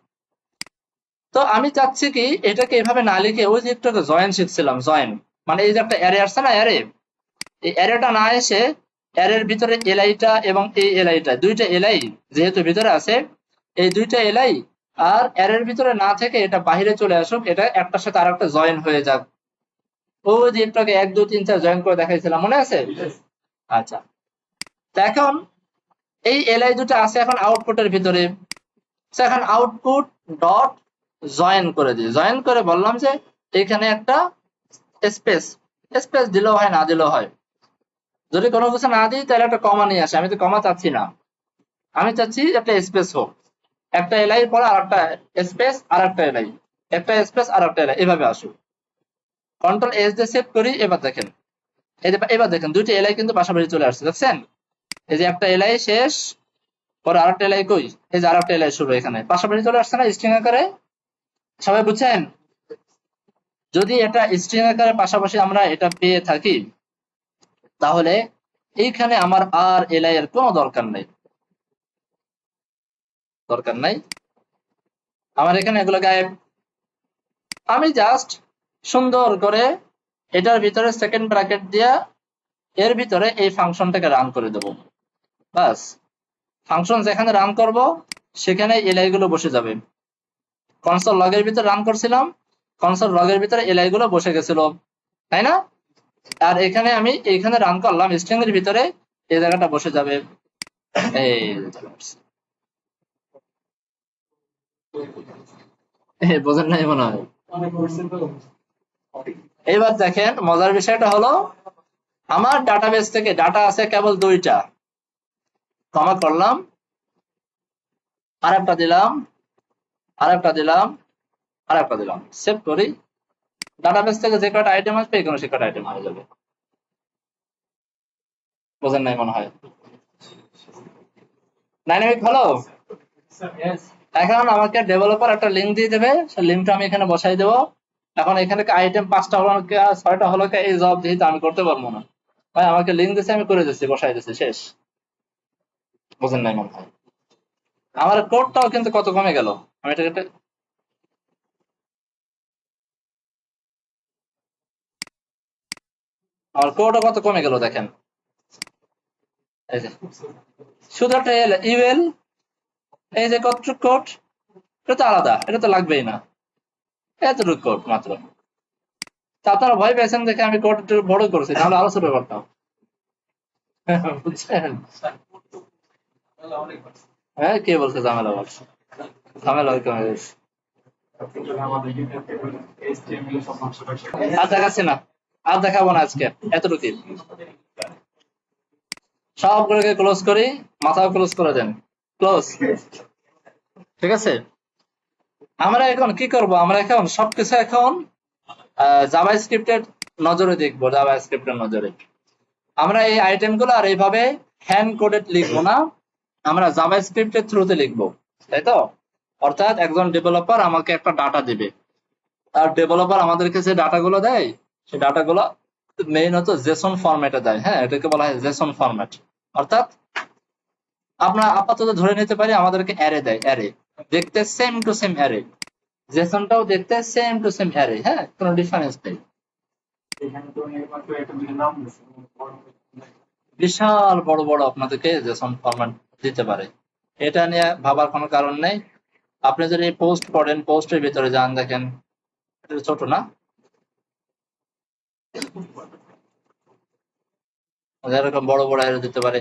তো আমি চাচ্ছি কি এটাকে এভাবে না লিখে ওই যে একটু জয়েন শিখছিলাম, জয়েন মানে এই যে একটা অ্যারে আসছে না, অ্যারে, এই অ্যারেটা না এসে অ্যারের ভিতরে এলআইটা এবং এই এলআইটা, দুইটা এলআই যেহেতু ভিতরে আছে, এই দুইটা এলআই আর অ্যারের ভিতরে না থেকে এটা বাহিরে চলে আসুক, এটা একটার সাথে আর একটা জয়েন হয়ে যাক। ওই যে একটু আগে 1 2 3 4 জয়েন করে দেখাইছিলাম, মনে আছে? আচ্ছা, তো এখন এই এলআই দুটো আছে এখন আউটপুটের ভিতরে, এখন আউটপুট ডট জয়েন করে দিই, জয়েন করে বললাম যে এখানে একটা স্পেস দিলেও হয়, না দিলেও হয়। যদি কোনো কিছু না দিই তাহলে একটা কমা নিয়ে আসে, আমি তো কমা চাচ্ছি না, আমি চাচ্ছি একটা স্পেস হোক, একটা এলআই পরে আর একটা স্পেস, আর একটা এলআই, একটা স্পেস আর একটা এলআই, এভাবে আসুক। কন্ট্রোল এস দিয়ে সেভ করি, এবার দেখেন, এবার দেখেন দুইটা এলআই কিন্তু পাশাপাশি চলে আসছে, দেখছেন? এই যে একটা এলআই শেষ, পরে আরেকটা এলআই কই, এই যে আরেকটা এলআই শুরু, এখানে পাশাপাশি চলে আসছে না স্ট্রিং আকারে? সবাই বুঝছেন? যদি এটা স্ট্রিং আকারে পাশাপাশি আমরা এটা পেয়ে থাকি তাহলে এইখানে আমার আর এলআই এর কোনো দরকার নাই, আমার এখানে এগুলো গায়েব। আমি জাস্ট সুন্দর করে এটার ভিতরে সেকেন্ড ব্র্যাকেট দিয়া এর ভিতরে এই ফাংশনটাকে রান করে দেব, বাস। ফাংশন যেখানে রান করব সেখানে এলআই গুলো বসে যাবে। কনসোল লগের ভিতরে রান করছিলাম, কনসোল লগের ভিতরে এলআই গুলো বসে গেছিল, তাই না? আর এখানে আমি এইখানে রান করলাম স্ট্রিং এর ভিতরে, এই জায়গাটা বসে যাবে। এই বোঝেন নাই মনে হয়। এবার দেখেন মজার বিষয়টা হলো আমার ডাটাবেস থেকে ডাটা আছে কেবল দুইটা, কমা করলাম, আরেকটা দিলাম, আরেকটা দিলাম, আরেকটা দিলাম, সেভ করি। ডাটাবেস থেকে যে কয়টা আইটেম আসবে এখানে সে কয়টা আইটেম হয়ে যাবে। বোঝেন নাই মনে হয়। ডাইনামিক হলো? এখন আমাকে ডেভেলপার একটা লিঙ্ক দিয়ে দেবে, সেই লিঙ্কটা আমি এখানে বসাই দেবো। এখন এখানে আইটেম 5টা হলো, 6টা হলো, এই জব যেহেতু আমি করতে পারবো না, ভাই আমাকে লিঙ্ক দিচ্ছে, আমি করে দিচ্ছি, বসাই দিচ্ছি, শেষ। বুঝেন নাই মনে হয়। আমার কোডটাও কিন্তু কত কমে গেল। আমি এটা আমার কোডও কত কমে গেল দেখেন। এই যে শুধু একটা ইউএল, এই যে কতটুক কোড, এটা তো আলাদা, এটা তো লাগবেই না, এতটুকু কোড মাত্র। তা আপনারা ভয় পেয়েছেন দেখে আমি কোড একটু বড় করেছি, নাহলে আরো ছোট করতাম। বুঝছেন? হ্যাঁ, কে বলছে ঝামেলা বলছে? ঝামেলা হয় কমে গেছে। আর দেখাচ্ছি না, আর দেখাবো না আজকে, এতটুকুই। সবগুলোকে ক্লোজ করি, মাথাও ক্লোজ করে দেন, ক্লোজ। ঠিক আছে, আমরা এখন কি করব? আমরা এখন সবকিছু এখন জাভা স্ক্রিপ্টের নজরে দেখবো, জাভা স্ক্রিপ্টের নজরে। আমরা এই আইটেম গুলো আর এইভাবে হ্যান্ড কোডেড লিখবো না, আমরা জাভা স্ক্রিপ্টের থ্রুতে লিখবো, তাই তো? অর্থাৎ একজন ডেভেলপার আমাকে একটা ডাটা দিবে, আর ডেভেলপার আমাদেরকে যে ডাটাগুলো দেয়, সেই ডাটাগুলো মেইনত জেসন ফরম্যাটে দেয়। হ্যাঁ, এটাকে বলা হয় জেসন ফরম্যাট। অর্থাৎ আমরা আপাতত ধরে নিতে পারি আমাদেরকে অ্যারে দেয়, অ্যারে দেখতে সেম টু সেম অ্যারে, জেসনটাও দেখতে সেম টু সেম অ্যারে। হ্যাঁ, কোনো ডিফারেন্স নেই। বিশাল বড় বড় আপনাদেরকে জেসন ফরম্যাট দিতে পারে, এটা নিয়ে ভাবার কোনো কারণ নেই। আপনি যদি পোস্ট পড়েন, পোস্টের ভিতরে যান, দেখেন এটা ছোট না, এরকম বড় বড় অ্যারে দিতে পারে,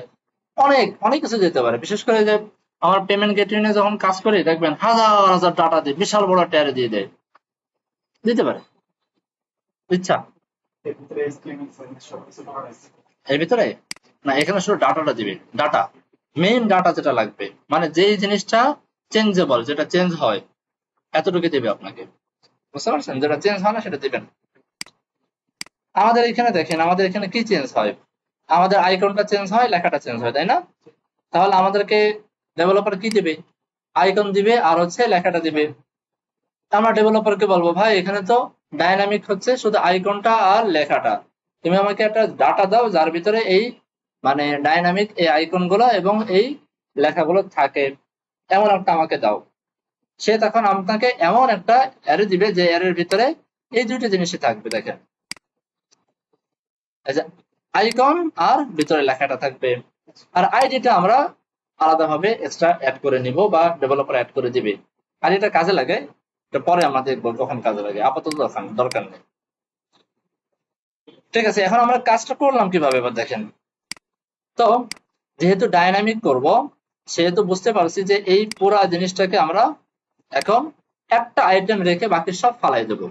অনেক অনেক কিছু দিতে পারে। বিশেষ করে যে আমার পেমেন্ট গেটওয়ে যখন কাজ করি, দেখবেন হাজার হাজার ডাটা দিয়ে বিশাল বড় একটা অ্যারে দিয়ে দেয়, দিতে পারে ইচ্ছা। এর ভিতরে না, এখানে শুধু ডাটাটা দিবে, ডাটা, মেইন ডাটা যেটা লাগবে, মানে যেই জিনিসটা চেঞ্জেবল, যেটা চেঞ্জ হয়, এতটুকু দিবে আপনাকে। বুঝতে পারছেন? যেটা চেঞ্জ হয় না সেটা দিবেন। আমাদের এখানে দেখেন, আমাদের এখানে কি চেঞ্জ হয়? আমাদের আইকনটা চেঞ্জ হয়, লেখাটা চেঞ্জ হয়, তাই না? তাহলে আমাদেরকে ডেভেলপার কি দিবে? আইকন দিবে আর হচ্ছে লেখাটা দিবে। আমরা ডেভেলপারকে বলবো, ভাই এখানে তো ডাইনামিক হচ্ছে শুধু আইকনটা আর লেখাটা, তুমি আমাকে একটা ডাটা দাও যার ভিতরে এই মানে ডাইনামিক এই আইকন গুলো এবং এই লেখাগুলো থাকে, এমন একটা আমাকে দাও। সে তখন আপনাকে এমন একটা অ্যারে দিবে যে অ্যারের ভিতরে এই দুইটা জিনিসই থাকবে। দেখেন, এই যে আইকন আর ভিতরে লেখাটা থাকবে। আর আইডিটা আমরা আলাদাভাবে এক্সট্রা অ্যাড করে নিব বা ডেভেলপার অ্যাড করে দিবে। আইডিটা কাজে লাগে, এটা পরে আমরা দেখবো কখন কাজে লাগে, আপাতত দরকার নেই। ঠিক আছে, এখন আমরা কাজটা করলাম কিভাবে এবার দেখেন তো। যেহেতু ডাইনামিক করব, সেহেতু বুঝতে পারছি যে এই পুরো জিনিসটাকে আমরা এখন একটা আইটেম রেখে বাকি সব ফালাই দেব।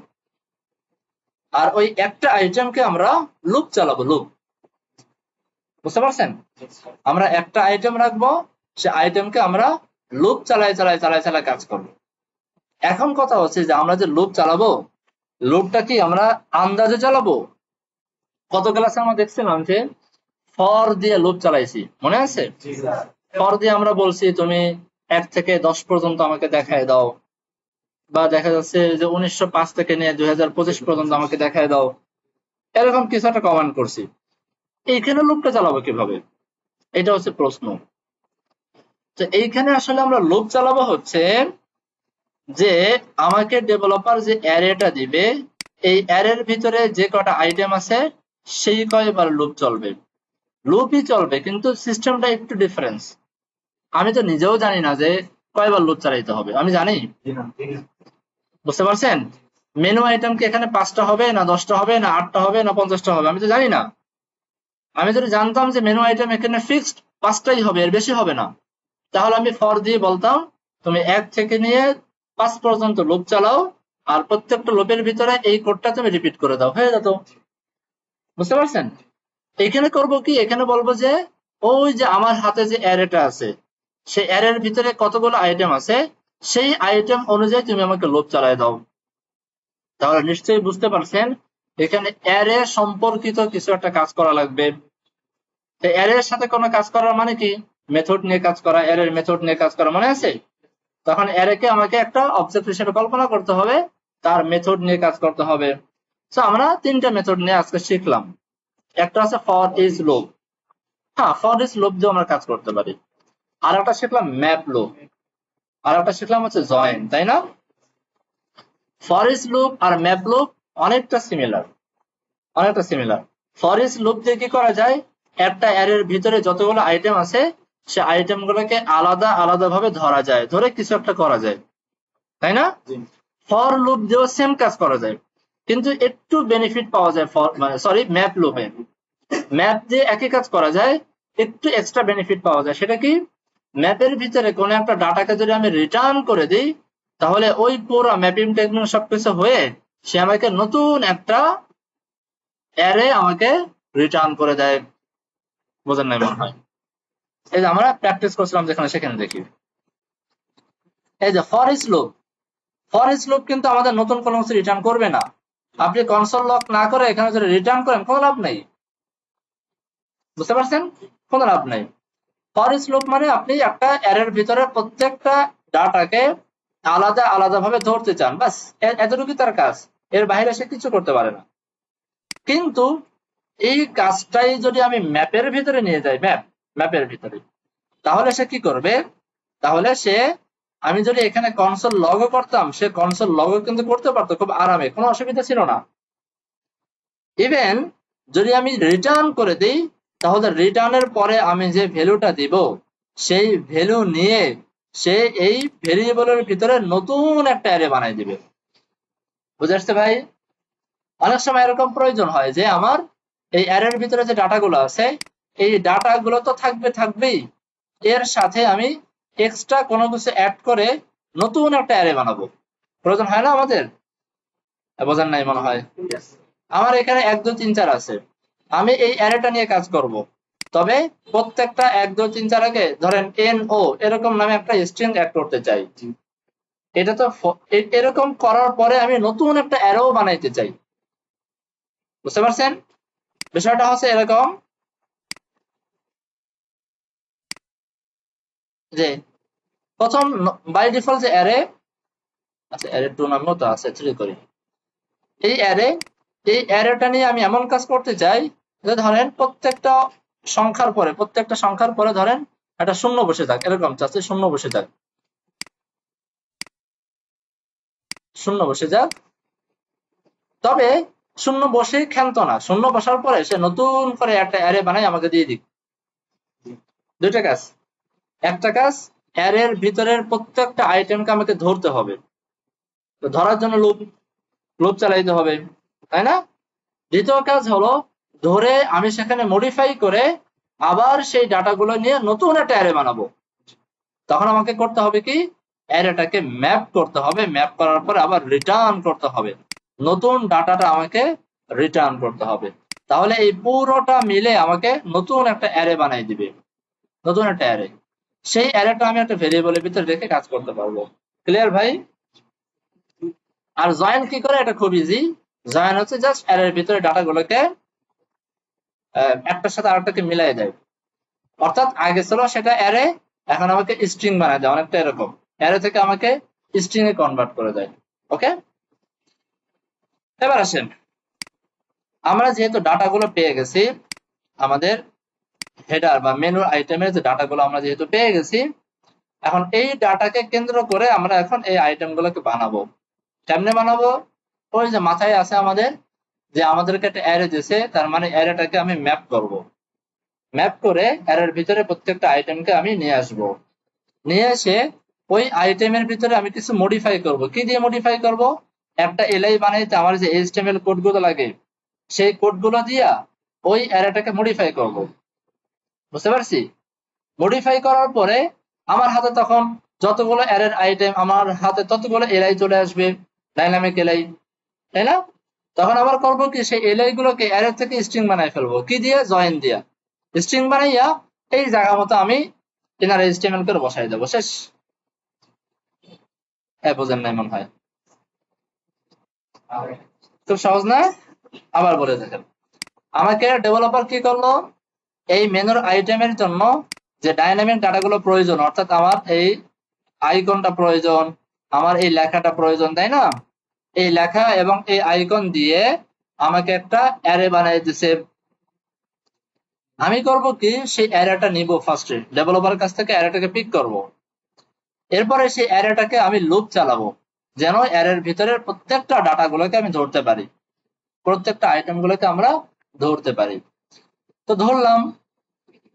আর ওই একটা আইটেমকে আমরা লুপ চালাবো, লুপ। বুঝতে পারছেন? আমরা একটা আইটেম রাখবো, সে আইটেমকে আমরা লুপ চালায় চালায় চালায় চালায় কাজ করবো। এখন কথা হচ্ছে যে আমরা যে লুপ চালাবো, লুপটা কি আমরা আন্দাজে চালাবো? কত ক্লাসে আমরা দেখছিলাম যে ফর দিয়ে লুপ চালাইছি, মনে আছে? ফর দিয়ে আমরা বলছি তুমি 1 থেকে 10 পর্যন্ত আমাকে দেখায় দাও, বা দেখা যাচ্ছে যে 1905 থেকে নিয়ে 2025 পর্যন্ত আমাকে দেখায় দাও, এরকম কিছু একটা কমান্ড করছি। এইখানে লুপটা চালাবো কিভাবে, এটা হচ্ছে প্রশ্ন। তো এইখানে আসলে আমরা লুপ চালাবো হচ্ছে যে আমাকে ডেভেলপার যে অ্যারেটা দিবে, এই অ্যারের ভিতরে যে কটা আইটেম আছে সেই কয়বার লুপ চলবে। লুপই চলবে, কিন্তু সিস্টেমটা একটু ডিফারেন্স। আমি তো নিজেও জানি না যে কয়বার লুপ চালাইতে হবে, আমি জানি? বুঝতে পারছেন? মেনু আইটেম কি এখানে 5টা হবে না 10টা হবে না 8টা হবে না 50টা হবে, আমি তো জানি না। আমি যদি জানতাম যে মেনু আইটেম এখানে ফিক্সড 5টাই হবে, এর বেশি হবে না, তাহলে আমি ফর দিয়ে বলতাম তুমি 1 থেকে নিয়ে 5 পর্যন্ত লুপ চালাও, আর প্রত্যেকটা লুপের ভিতরে এই কোডটা তুমি রিপিট করে দাও, হয়ে যেত। বুঝতে পারছেন? এখানে করব কি, এখানে বলবো যে ওই যে আমার হাতে যে অ্যারেটা আছে, সেই অ্যারের ভিতরে কতগুলো আইটেম আছে, সেই আইটেম অনুযায়ী তুমি আমাকে লুপ চালায় দাও। তাহলে নিশ্চয়ই বুঝতে পারছেন এখানে অ্যারে সম্পর্কিত কিছু একটা কাজ করা লাগবে। অ্যারের সাথে কোনো কাজ করার মানে কি? মেথড নিয়ে কাজ করা, অ্যারের মেথড নিয়ে কাজ করা, মনে আছে? তখন অ্যারেকে আমাকে একটা অবজেক্ট হিসেবে কল্পনা করতে হবে, তার মেথড নিয়ে কাজ করতে হবে। তো আমরা 3টা মেথড নিয়ে আজকে শিখলাম। একটা আছে ফর ইজ লুপ। হ্যাঁ, ফর ইজ লুপ দিয়ে আমরা কাজ করতে পারি। আর একটা শিখলাম ম্যাপ লুপ, আর একটা শিখলাম হচ্ছে জয়েন, তাই না? ফর ইচ লুপ আর ম্যাপ লুপ অনেকটা সিমিলার, অনেকটা সিমিলার। ফর ইচ লুপ দিয়ে কি করা যায়, একটা অ্যারের ভিতরে যতগুলো আইটেম আছে সে আইটেম গুলোকে আলাদা আলাদা ভাবে ধরা যায়, ধরে কিছু একটা করা যায়, তাই না? ফর লুপ দিয়েও সেম কাজ করা যায়, কিন্তু একটু বেনিফিট পাওয়া যায় ফর মানে সরি ম্যাপ লুপে। ম্যাপ দিয়ে একই কাজ করা যায়, একটু এক্সট্রা বেনিফিট পাওয়া যায়। সেটা কি, ম্যাপের ভিতরে কোনো একটা ডাটাকে যদি আমি রিটার্ন করে দিই, তাহলে ওই পুরো ম্যাপিং টেকনিক সবকিছু হয়ে সে আমাকে নতুন একটা অ্যারে আমাকে রিটার্ন করে দেয়। বোঝেন নাই মনে হয়? এই যে আমরা প্র্যাকটিস করছিলাম যেখানে, সেখানে দেখি এই যে for each loop, for each loop কিন্তু আমাদের নতুন কোনো কিছু রিটার্ন করবে না। আপনি কনসোল লক না করে এখানে যদি রিটার্ন করেন কোনো লাভ নেই, বুঝতে পারছেন? কোনো লাভ নেই। ফর ইচ লুপ মানে আপনি একটা অ্যারের ভিতরে প্রত্যেকটা ডাটাকে আলাদা আলাদা ভাবে ধরতে চান, বাস এতটুকুই তার কাজ, এর বাইরে সে কিছু করতে পারে না। কিন্তু এই কাজটাই যদি আমি ম্যাপের ভিতরে নিয়ে যাই, ম্যাপের ভিতরে, তাহলে সে কি করবে, তাহলে সে, আমি যদি এখানে কনসোল লগও করতাম, সে কনসোল লগও কিন্তু করতে পারতো খুব আরামে, কোনো অসুবিধা ছিল না। ইভেন যদি আমি রিটার্ন করে দিই, তাহলে রিটার্নের পরে আমি যে ভ্যালুটা দিব, সেই ভ্যালু নিয়ে সে এই ভেরিয়েবলের ভিতরে নতুন একটা অ্যারে বানাই দিবে। বুঝে আসছে ভাই? অনেক সময় এরকম প্রয়োজন হয় যে আমার এই অ্যারের ভিতরে যে ডাটাগুলো আছে, এই ডাটাগুলো তো থাকবেই, এর সাথে আমি এক্সট্রা কোনো কিছু অ্যাড করে নতুন একটা অ্যারে বানাবো। প্রয়োজন হয় না আমাদের? বোঝেন নাই মনে হয়। আমার এখানে 1 2 3 4 আছে, আমি এই অ্যারেটা নিয়ে কাজ করব, তবে প্রত্যেকটা 1 2 3 4 আগে ধরেন এন ও এরকম নামে একটা স্ট্রিং অ্যাড করতে চাই। এটা তো এরকম করার পরে আমি নতুন একটা অ্যারো বানাইতে চাই। বুঝতে পারছেন? বিষয়টা হচ্ছে এরকম যে প্রথম বাই ডিফল্ট যে অ্যারে আছে, অ্যারে 2 নামেও তো আছে, 3 করি। এই অ্যারে, এই অ্যারেটা নিয়ে আমি এমন কাজ করতে চাই যে ধরেন প্রত্যেকটা সংখ্যার পরে ধরেন একটা শূন্য বসে থাক, এরকম চাচ্ছে শূন্য বসে থাক, শূন্য বসে যাক। তবে শূন্য বসেই ক্ষান্ত না, শূন্য বসার পরে সে নতুন করে একটা অ্যারে বানাই আমাকে দিয়ে দিক। দুইটা কাজ, একটা কাজ অ্যারের ভিতরের প্রত্যেকটা আইটেমকে আমাকে ধরতে হবে, তো ধরার জন্য লুপ লুপ চালাইতে হবে, তাই না? দ্বিতীয় কাজ হলো ধরে আমি সেখানে মডিফাই করে আবার সেই ডাটাগুলো নিয়ে নতুন একটা অ্যারে বানাবো। তখন আমাকে করতে হবে কি, অ্যারেটাকে ম্যাপ করতে হবে, ম্যাপ করার পরে আবার রিটার্ন করতে হবে, নতুন ডাটাটা আমাকে রিটার্ন করতে হবে। তাহলে এই পুরোটা মিলে আমাকে নতুন একটা অ্যারে বানাই দিবে, নতুন একটা অ্যারে। সেই অ্যারেটা আমি একটা ভেরিয়েবলের ভিতরে রেখে কাজ করতে পারবো। ক্লিয়ার ভাই? আর জয়েন কি করে, এটা খুব ইজি। জয়েন হচ্ছে জাস্ট অ্যারের ভিতরে ডাটাগুলোকে একটার সাথে আরেকটাকে মিলাই দেয়। অর্থাৎ আগে ছিল সেটা অ্যারে, এখন আমাকে স্ট্রিং বানায় দেয়, অনেকটা এরকম অ্যারে থেকে আমাকে স্ট্রিং এ কনভার্ট করে দেয়। ওকে, এবার আসেন, আমরা যেহেতু ডাটাগুলো পেয়ে গেছি, আমাদের হেডার বা মেনু আইটেমের যে ডাটাগুলো আমরা যেহেতু পেয়ে গেছি, এখন এই ডাটাকে কেন্দ্র করে আমরা এখন এই আইটেমগুলোকে বানাবো। কেমনে বানাবো? ওই যে মাথায় আছে আমাদের যে আমাদেরকে একটা অ্যারে দিয়েছে, তার মানে অ্যারেটাকে আমি ম্যাপ করব, ম্যাপ করে অ্যারের ভিতরে প্রত্যেকটা আইটেমকে আমি নিয়ে আসব, নিয়ে এসে ওই আইটেমের ভিতরে আমি কিছু মডিফাই করব। কি দিয়ে মডিফাই করব? একটা এলআই বানাইতে আমার যে এইচটিএমএল কোডগুলো লাগে, সেই কোডগুলো দিয়া ওই অ্যারেটাকে মডিফাই করব। বুঝতে পারছি? মডিফাই করার পরে আমার হাতে তখন যতগুলো অ্যারের আইটেম, আমার হাতে ততগুলো এলআই চলে আসবে, ডাইনামিক এলআই, তাই না? তখন আবার করব কি, সেই এলআই গুলোকে অ্যারে থেকে স্ট্রিং বানাই ফেলবো। কি দিয়ে? জয়েন দিয়া স্ট্রিং বানাইয়া এই জায়গা মতো আমি ইনার এইচটিএমএল করে বসাই দেবো, শেষ। হ্যাঁ, বোঝেন নাই মনে হয়? খুব সহজ না? আবার বলে দেখেন, আমাকে ডেভেলপার কি করলো, এই মেনুর আইটেমের জন্য যে ডাইনামিক ডাটাগুলো প্রয়োজন, অর্থাৎ আমার এই আইকনটা প্রয়োজন, আমার এই লেখাটা প্রয়োজন, তাই না? এই লেখা এবং এই আইকন দিয়ে আমাকে একটা অ্যারে বানিয়ে দিছে। আমি করব কি, সেই অ্যারেটা নিব ফার্স্টে, ডেভেলপারের কাছ থেকে অ্যারেটাকে পিক করব। এরপরে সেই অ্যারেটাকে আমি লুপ চালাবো, যেন অ্যারের ভিতরের প্রত্যেকটা ডাটা গুলোকে আমি ধরতে পারি, প্রত্যেকটা আইটেম গুলোকে আমরা ধরতে পারি। তো ধরলাম,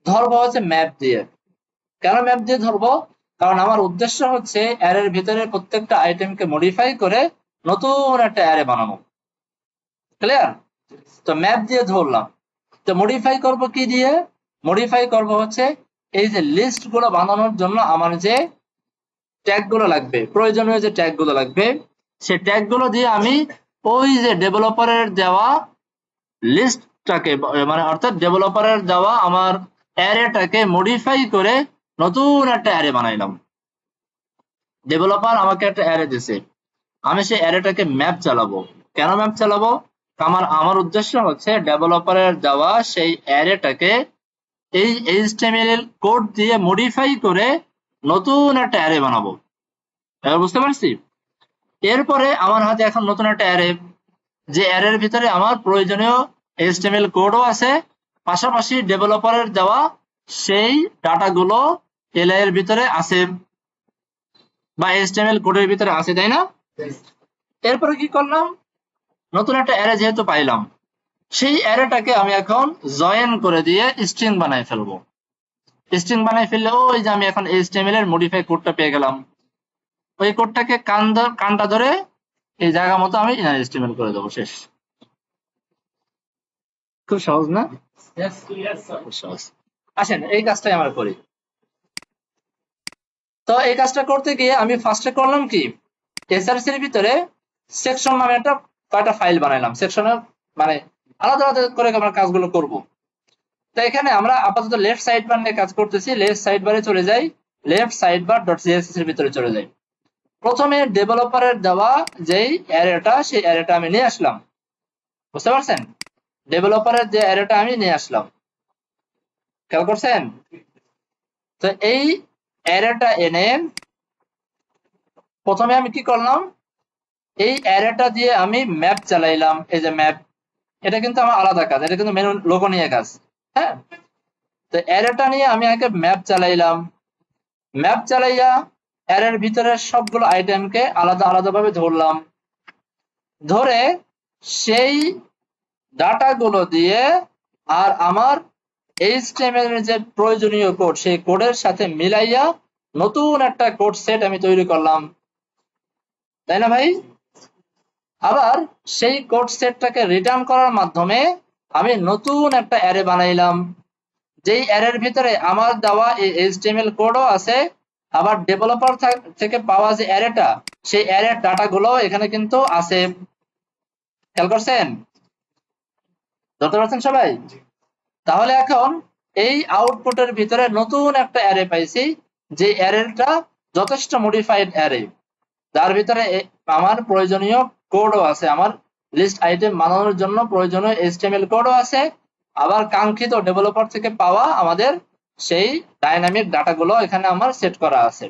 ধরবো হচ্ছে ম্যাপ দিয়ে। কেন ম্যাপ দিয়ে ধরবো? কারণ আমার উদ্দেশ্য হচ্ছে অ্যারের ভিতরে প্রত্যেকটা আইটেমকে মডিফাই করে নতুন একটা অ্যারে বানানো। ক্লিয়ার? তো ম্যাপ দিয়ে ধরলাম। তো মডিফাই করব কি দিয়ে? মডিফাই করব হচ্ছে এই যে লিস্ট গুলো বানানোর জন্য আমার যে ট্যাগ গুলো লাগবে, প্রয়োজনীয় যে ট্যাগ গুলো লাগবে, সেই ট্যাগ গুলো দিয়ে আমি ওই যে ডেভেলপারের দেওয়া লিস্টটাকে, মানে অর্থাৎ ডেভেলপারের দেওয়া আমার অ্যারেটাকে মডিফাই করে নতুন একটা অ্যারে বানাইলাম। ডেভেলপার আমাকে একটা অ্যারে দিছে, আমি সেই অ্যারেটাকে ম্যাপ চালাবো। কেন ম্যাপ চালাবো? আমার আমার উদ্দেশ্য হচ্ছে ডেভেলপারের দেওয়া সেই অ্যারেটাকে এই এইচটিএমএল কোড দিয়ে মডিফাই করে নতুন একটা অ্যারে বানাবো। এবার বুঝতে পারছি? এরপরে আমার হাতে এখন নতুন একটা অ্যারে, যে অ্যারের ভিতরে আমার প্রয়োজনীয় এইচটিএমএল কোডও আছে, পাশাপাশি ডেভেলপারের দেওয়া সেই ডাটাগুলো এলআই এর ভিতরে আছে বা এইচটিএমএল কোডের ভিতরে আছে, তাই না? এরপরে কি করলাম, নতুন একটা অ্যারে যেহেতু পাইলাম, সেই অ্যারেটাকে আমি এখন জয়েন করে দিয়ে স্ট্রিং বানাই ফেলবো। স্ট্রিং বানাই ফেললে ওই যে আমি এখন এইচটিএমএল এর মডিফাই কোডটা পেয়ে গেলাম। ওই কোডটাকে কানটা ধরে এই জায়গা মতো আমি ইনার এইচটিএমএল করে দেবো, শেষ। খুব সহজ না? খুব সহজ। আসেন এই কাজটাই আমরা করি। তো এই কাজটা করতে গিয়ে আমি ফার্স্টে করলাম কি, এসআরসি এর ভিতরে সেকশন নামে একটা কয়টা ফাইল বানাইলাম। সেকশনের মানে আলাদা আলাদা করে আমরা কাজগুলো করব। তো এখানে আমরা আপাতত লেফট সাইড বার নিয়ে কাজ করতেছি। লেফট সাইড বারে চলে যাই, লেফট সাইড বার ডট সিএসএস এর ভিতরে চলে যাই। প্রথমে ডেভেলপারের দেওয়া যেই অ্যারেটা, সেই অ্যারেটা আমি নিয়ে আসলাম। বুঝতে পারছেন? ডেভেলপারের যে অ্যারেটা আমি নিয়ে আসলাম, খেয়াল করছেন? তো এই অ্যারেটা এনে প্রথমে আমি কি করলাম, এই অ্যারেটা দিয়ে আমি ম্যাপ চালাইলাম। এই যে ম্যাপ, এটা কিন্তু আমার আলাদা কাজ, এটা কিন্তু মেনু লোগো নিয়ে কাজ। হ্যাঁ, তো অ্যারেটা নিয়ে আমি আগে ম্যাপ চালাইলাম। ম্যাপ চালাইয়া অ্যারের ভিতরে সবগুলো আইটেমকে আলাদা আলাদা ভাবে ধরলাম। ধরে সেই ডাটাগুলো দিয়ে আর আমার এইচটিএমএল এর যে প্রয়োজনীয় কোড, সেই কোডের সাথে মিলাইয়া নতুন একটা কোড সেট আমি তৈরি করলাম, তাই না ভাই? আবার সেই কোড সেটটাকে রিটার্ন করার মাধ্যমে আমি নতুন একটা অ্যারে বানাইলাম, যেই অ্যারের ভিতরে আমার দেওয়া এই এইচটিএমএল কোডও আছে, আবার ডেভেলপার থেকে পাওয়া যে অ্যারেটা, সেই অ্যারের ডাটাগুলো এখানে কিন্তু আছে। খেয়াল করছেন? ধরতে পারছেন সবাই? তাহলে এখন এই আউটপুটের ভিতরে নতুন একটা অ্যারে পাইছি, যে অ্যারেটা যথেষ্ট মডিফাইড অ্যারে, যার ভিতরে আমার প্রয়োজনীয় কোডও আছে, আমার লিস্ট আইটেম বানানোর জন্য প্রয়োজনীয় এইচটিএমএল কোডও আছে, আবার কাঙ্ক্ষিত ডেভেলপার থেকে পাওয়া আমাদের সেই ডাইনামিক ডাটাগুলো এখানে আমার সেট করা আছে।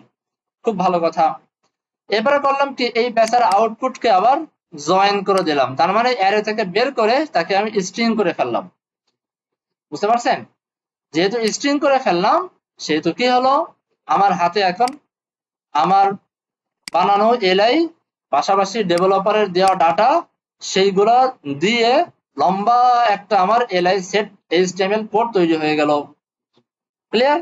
খুব ভালো কথা। এবারে করলাম কি, এই বেচার আউটপুটকে আবার জয়েন করে দিলাম, তার মানে অ্যারে থেকে বের করে তাকে আমি স্ট্রিং করে ফেললাম। বুঝতে পারছেন? যেহেতু স্ট্রিং করে ফেললাম, সেহেতু কি হলো, আমার হাতে এখন আমার বানানো এলআই পাশাপাশি ডেভেলপারের দেওয়া ডাটা, সেইগুলা দিয়ে লম্বা একটা আমার এলআই সেট এইচটিএমএল কোড তৈরি হয়ে গেল। ক্লিয়ার?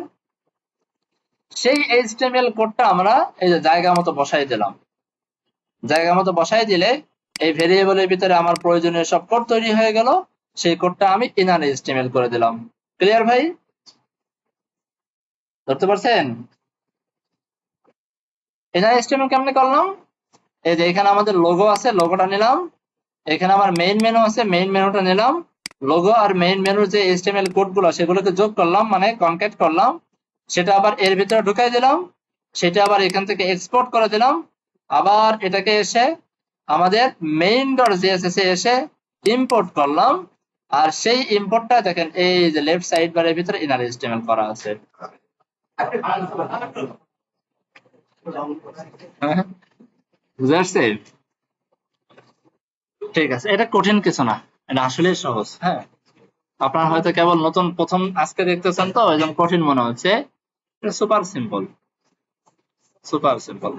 সেই এইচটিএমএল কোডটা আমরা এই যে জায়গা মতো বসাই দিলাম। জায়গা মতো বসাই দিলে এই ভেরিয়েবলের ভিতরে আমার প্রয়োজনীয় সব কোড তৈরি হয়ে গেল। সেই কোডটা আমি ইনার এইচটিএমএল করে দিলাম। ক্লিয়ার ভাই? ধরতে পারছেন? ইনার এইচটিএমএল কেমনে করলাম? এই যে এখানে আমাদের লোগো আছে, লোগোটা নিলাম। এখানে আমার মেইন মেনু আছে, মেইন মেনুটা নিলাম। লোগো আর মেইন মেনুর যে এইচটিএমএল কোড গুলো, সেগুলোকে যোগ করলাম, মানে কনক্যাট করলাম। সেটা আবার এর ভিতরে ঢুকাই দিলাম। সেটা আবার এখান থেকে এক্সপোর্ট করে দিলাম। আবার এটাকে এসে আমাদের মেইন ডট জেএসএস এ এসে ইম্পোর্ট করলাম। আর সেই ইম্পোর্টটা দেখেন এই যে লেফট সাইড বারের ভিতরে ইনার এইচটিএমএল করা আছে। বুঝতে পারছে? ঠিক আছে, এটা কঠিন কিছু না, এটা আসলে সহজ। হ্যাঁ, আপনার হয়তো কেবল নতুন প্রথম আজকে দেখতেছেন তো এই জন্য কঠিন মনে হচ্ছে। Super simple, super simple.